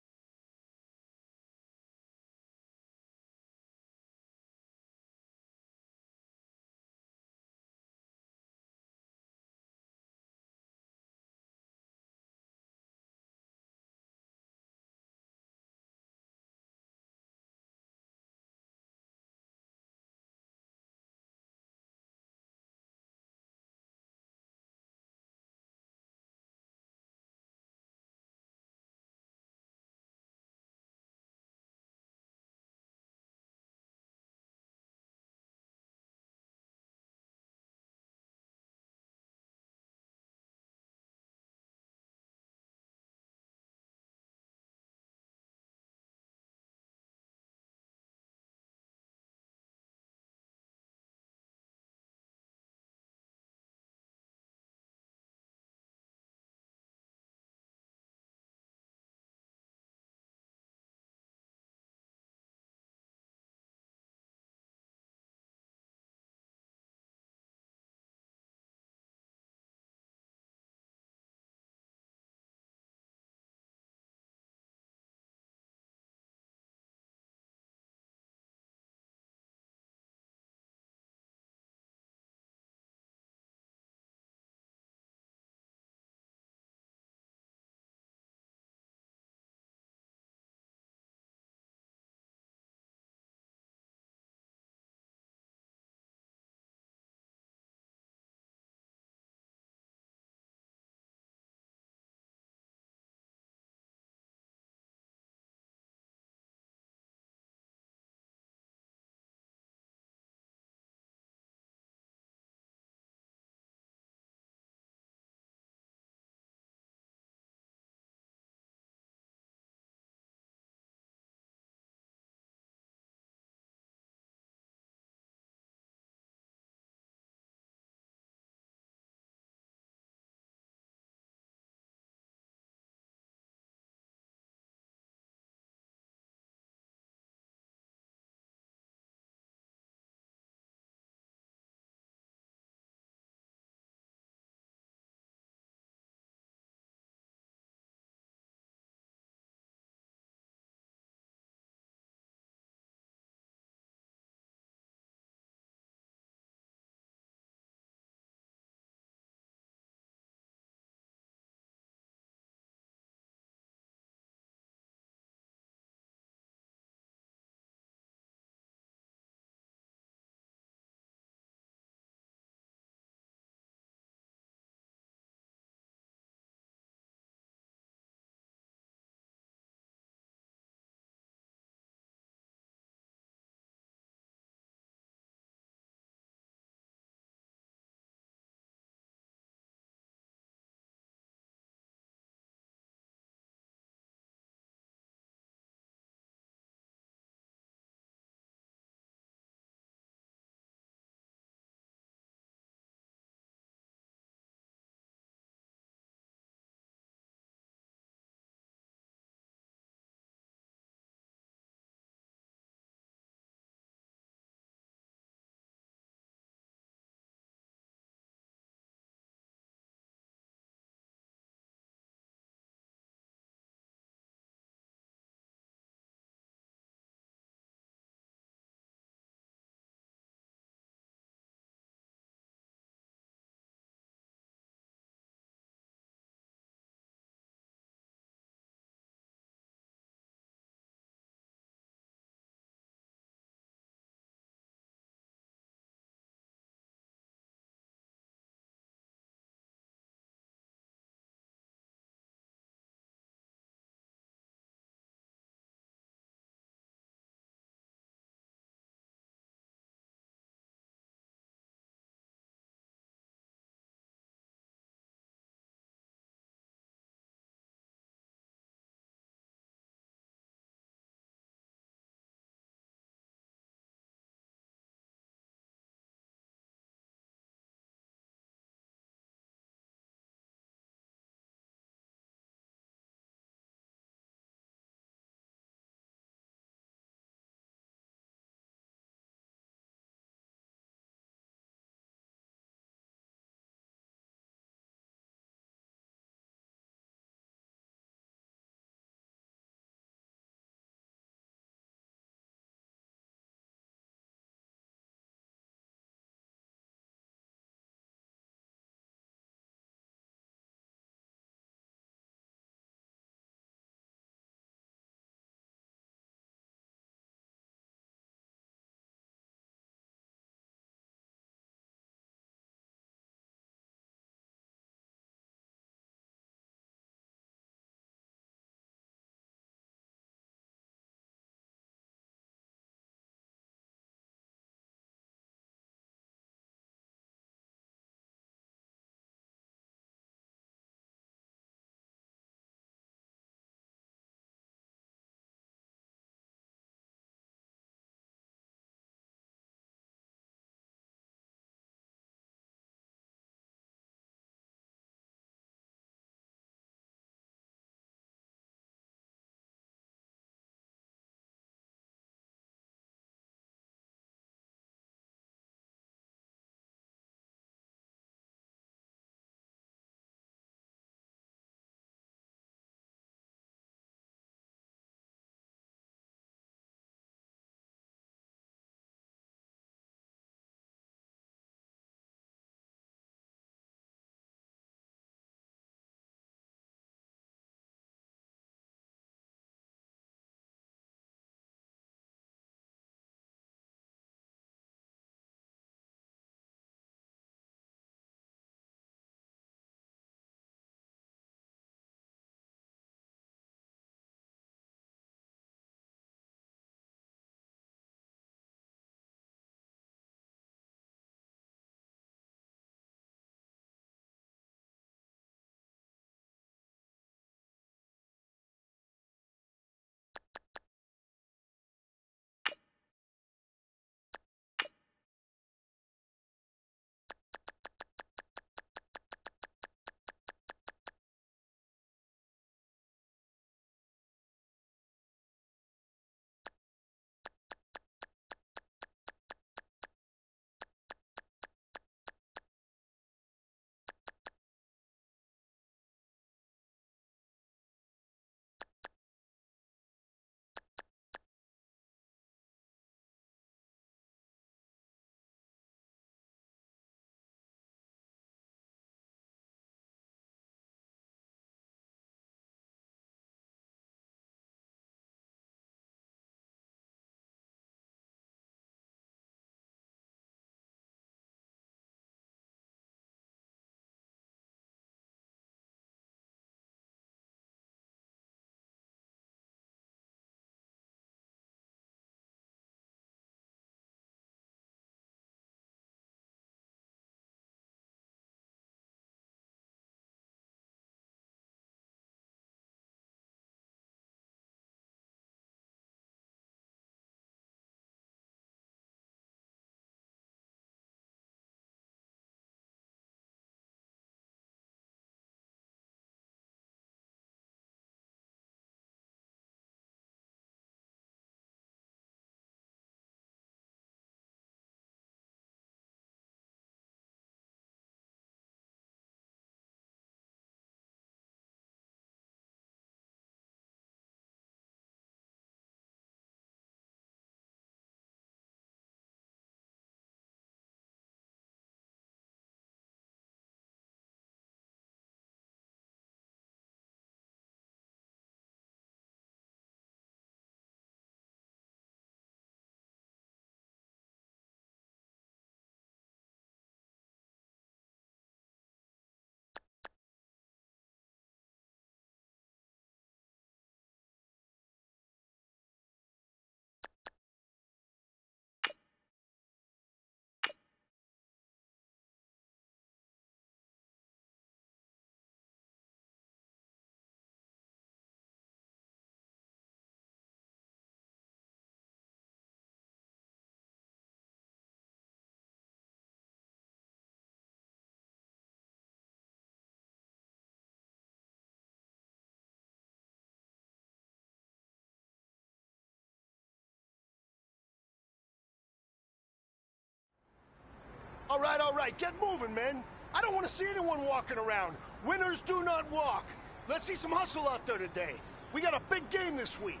All right, get moving, men. I don't want to see anyone walking around. Winners do not walk. Let's see some hustle out there today. We got a big game this week.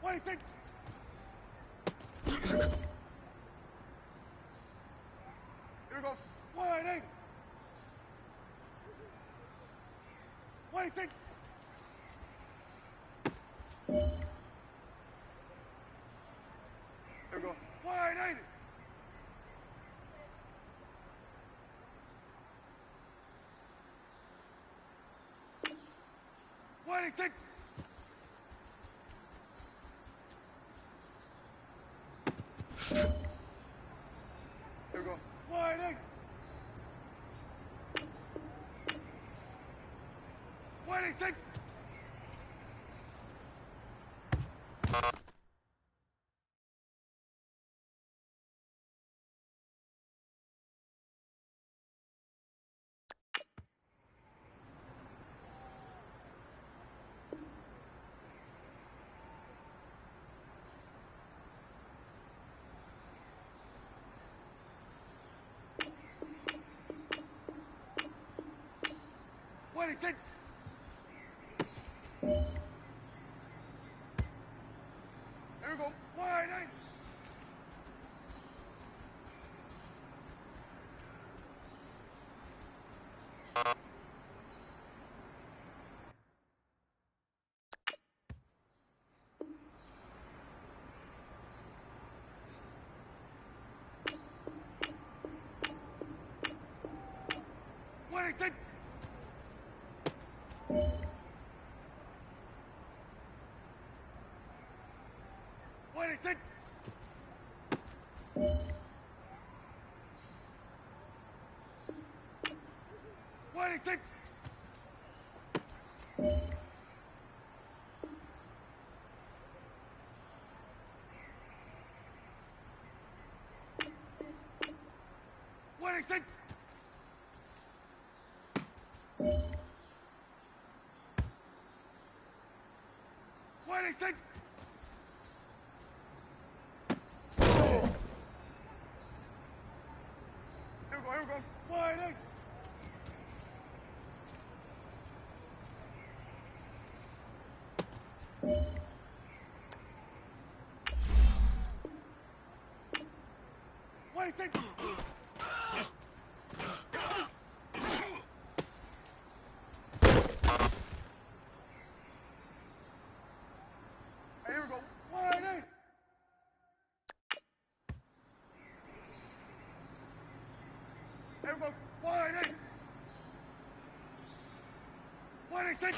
What do you think? Here we go. Wide eight. What do you think? Here we go. Wide eight. What do you think? Here we go. Wide eight. What do you think? What is it? There we go. Wide eight. What is it? What is it? What is it? What is it? What is it? Here we go. Wide eight. What is it? Here we go. Wide eight. Here we go. Wide eight. What is it?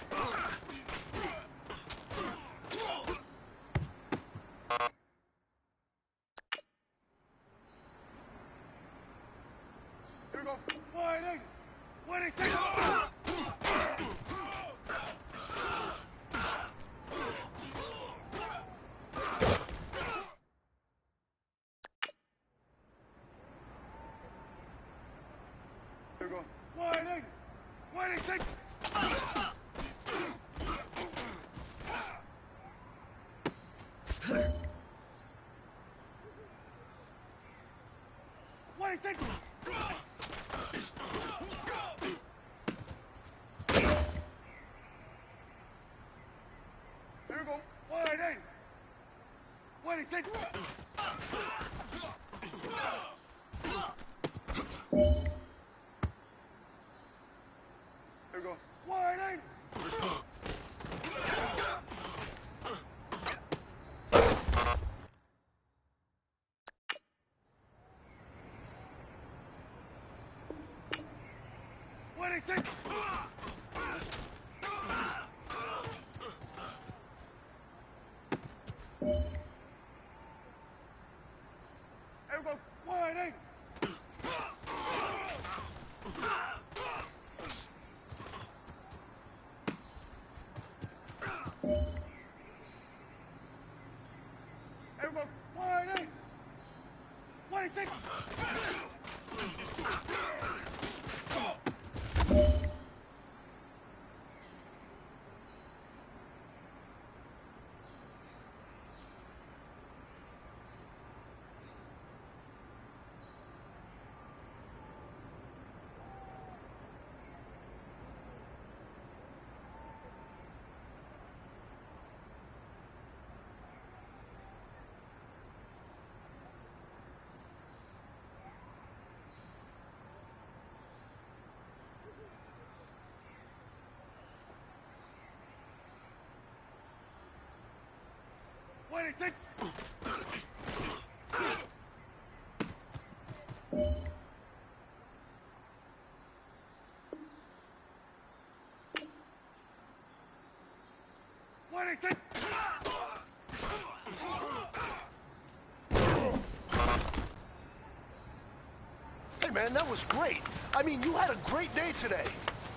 Here we go. Wide eight. What is it? Here we go. Wide eight. What is it? What is it? Here we go. Wide eight. What is it? Here we go. Wide eight. What is it? Here we go. Wide eight. Here we go. Wide eight. What is it? What is it? What is it? Hey, man, that was great. I mean, you had a great day today.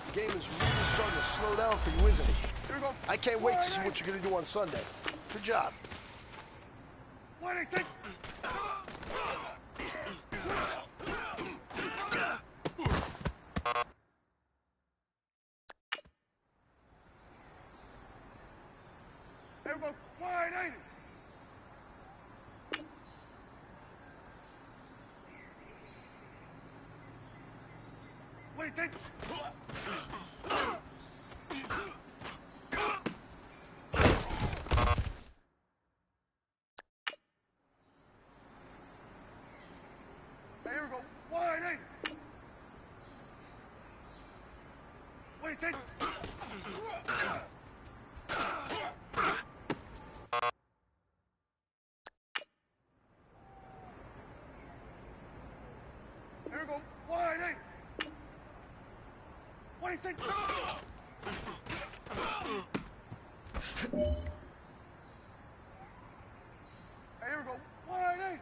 The game is really starting to slow down for you, isn't it? Here we go. I can't wait to see what you're going to do on Sunday. Good job. What is it? There we go. Wide 80. What do you think? do you think? Here we go. Wide eight. What do you think? Hey, here we go. Wide eight.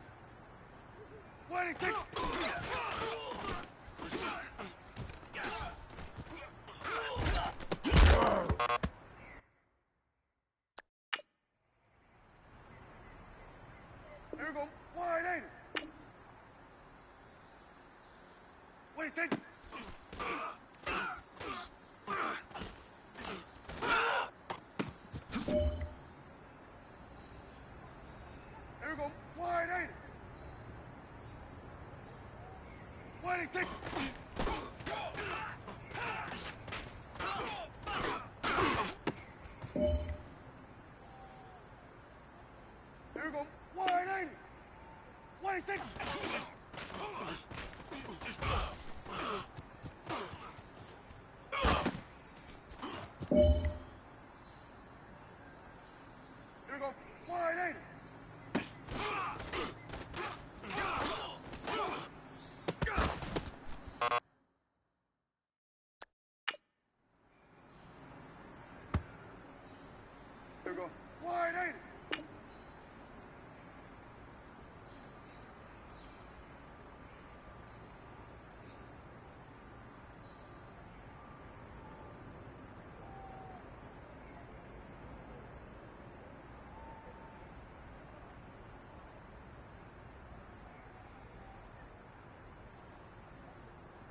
What do you think? Here we go. Wide eight. What do you think? Here we go. Wide eight. What do you think? Here we go. Wide eight. What do you think? Here we go. Wide eight. Here we go. Wide eight.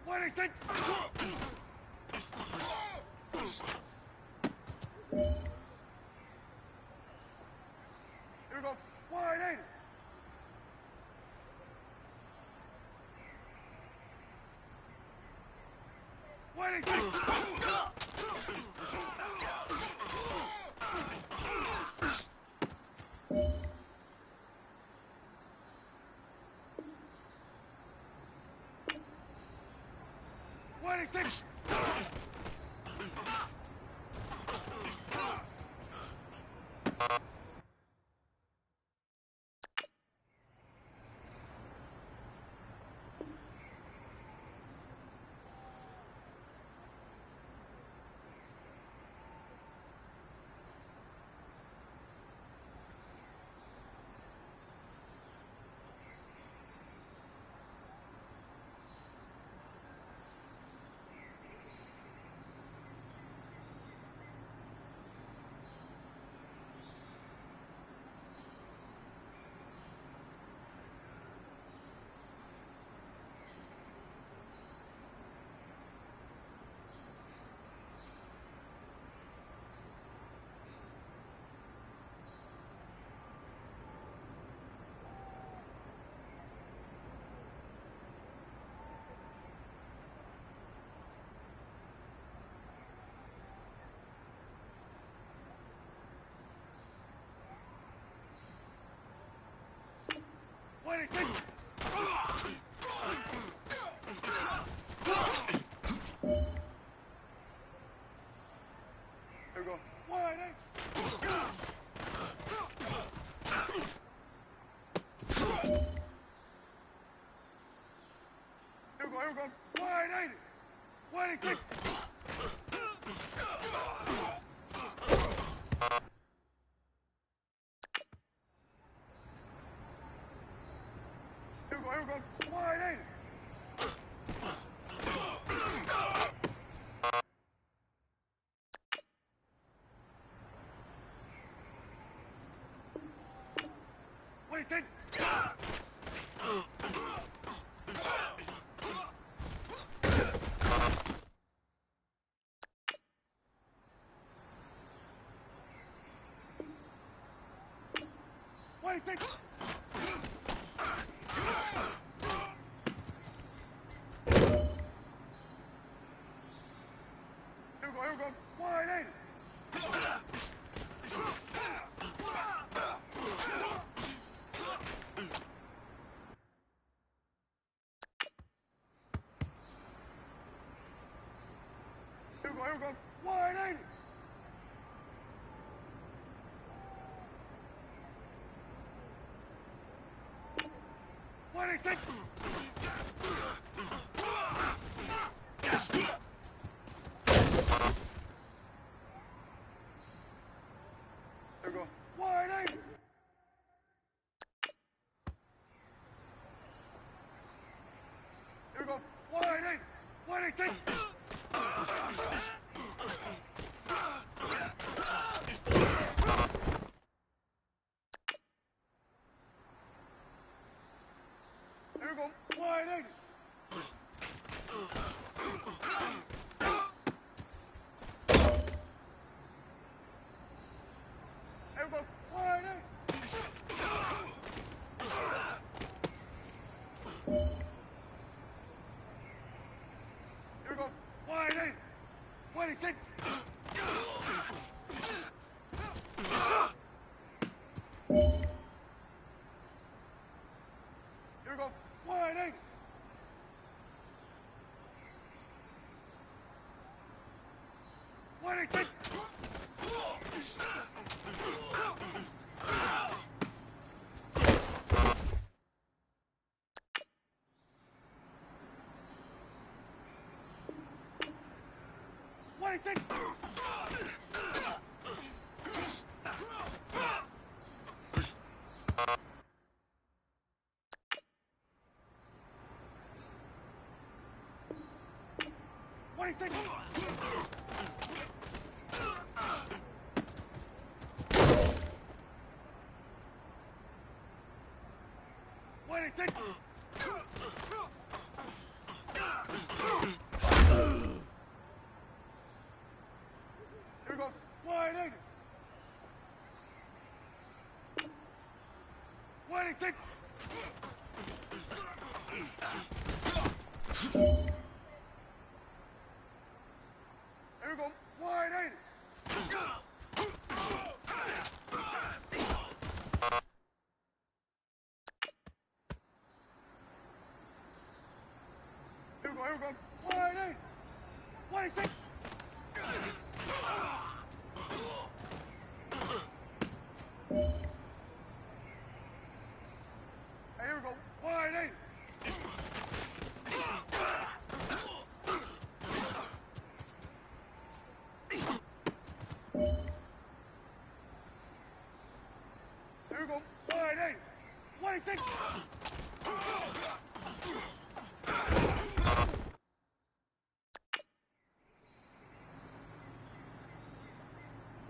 What do you think? Here we go. Wide eight. What do you think? What do you think? What do you think? Here we go. Wide eight. Here we go. Here we go. Wide eight. What do you think? Here we go. Here we go. Wide eight. What do you think? What do you think? Here we go. Wide eight. Here we go. 180. What do you think? There we go. 180. Here we go. 180. What do you think? Here we go. 180. Here we go. 180. Here we go. 180. What do you think? Here we go. 180. What do you think? What do you think? What do you think? What do you think? Here we go. 180. What do you think? Here we go. 180. Here we go. Here we go. 180. What do you think? Hey, here we go. 180. Here we go. 180. What do you think?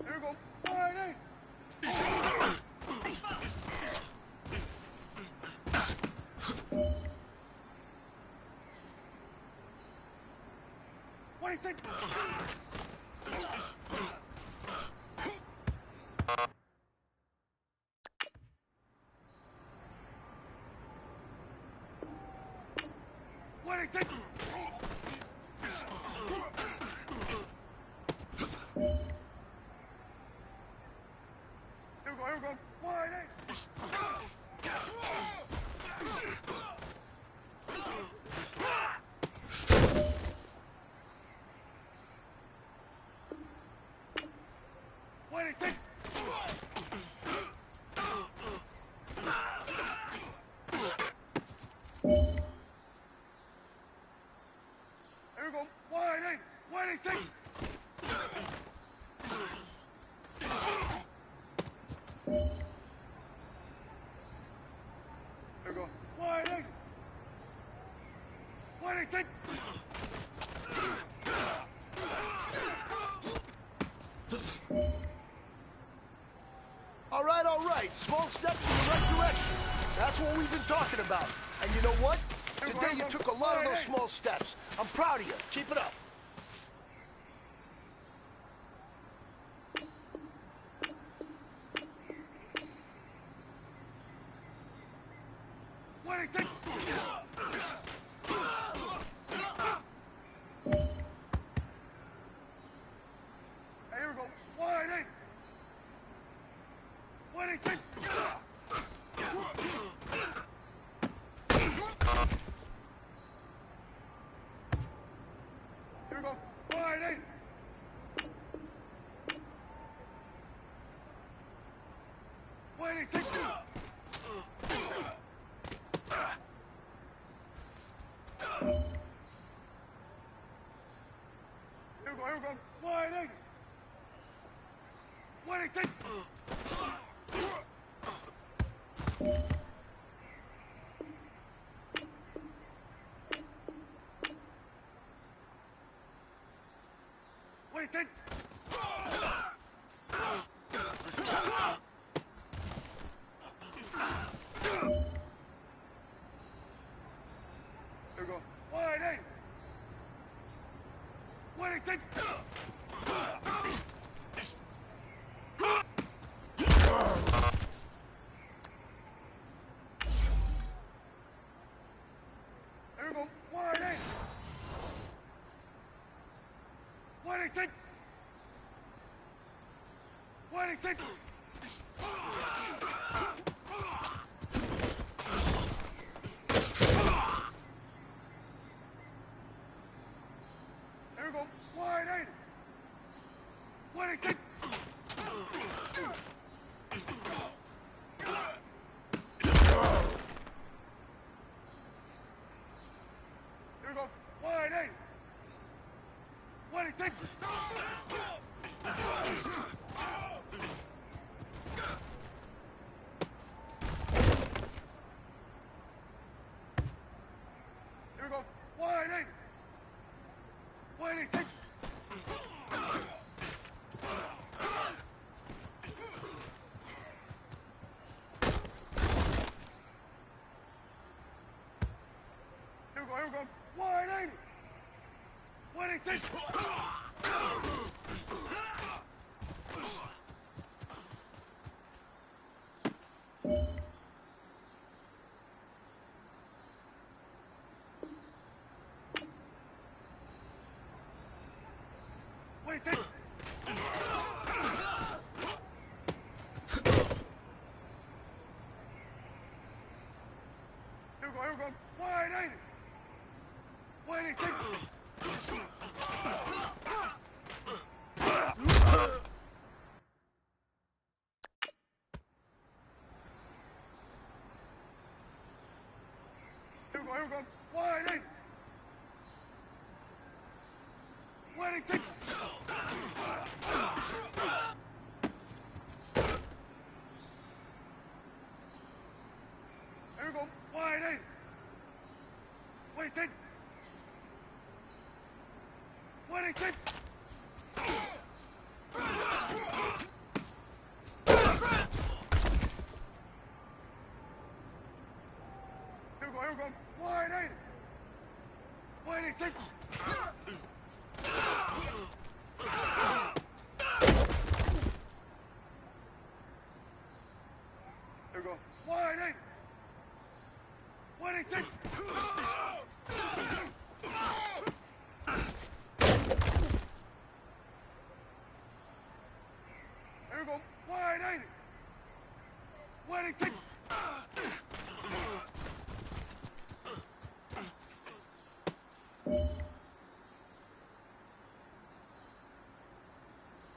Here we go. 180. What do you think? What do you think? Here we go, here we go. 180. What do you think? Here we go. 180. What do you think? Here we go. 180. What do you think? All right. Small steps in the right direction. That's what we've been talking about. And you know what? Today you took a lot of those small steps. I'm proud of you. Keep it up. What do you think? Hey, here we go. 180. What do you think? Here we go. Wide in. 26. Here we go. Wide in. 26. Here we go. Wide in. 26. 26. Here we go. Wide in. 26. Here we go. Wide in. 26. Here we go. Wide in. 26. Here we go. Wide in. 26. Here we go. Wide in. 26. Here we go. Wide in. 26. Here we go. Wide in. 26. 26. Here we go. Wide in. 26. Here we go. Wide in. 26. Here we go. Wide in. 26.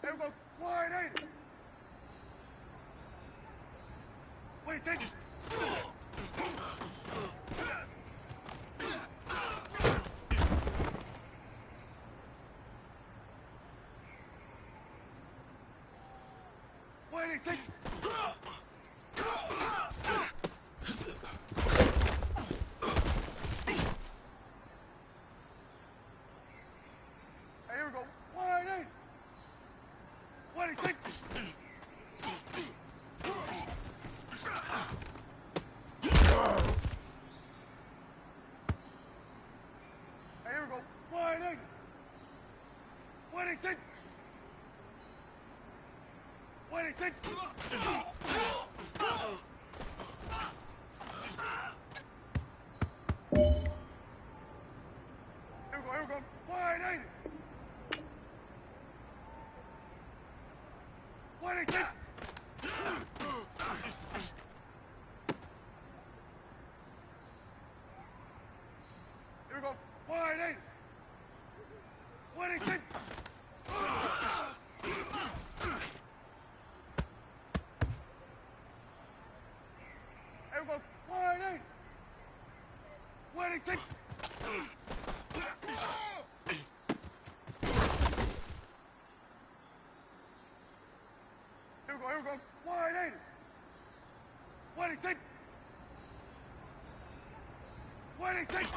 Here we go. Wide in. 26. Here we go. Wide in. 26. Here we go. Wide in. 26. 26. Here we go. Wide in. 26. Here we go. Wide in. 26. Here we go. Wide in. 26. Here we go. Wide 80. What do you think? What do you think?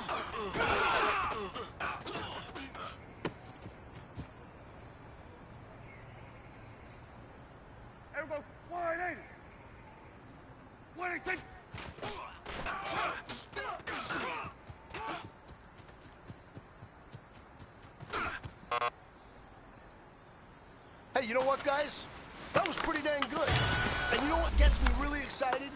Here we go. Wide 80. What do you think? Hey, you know what, guys? That was pretty dang good. And you know what gets me really excited?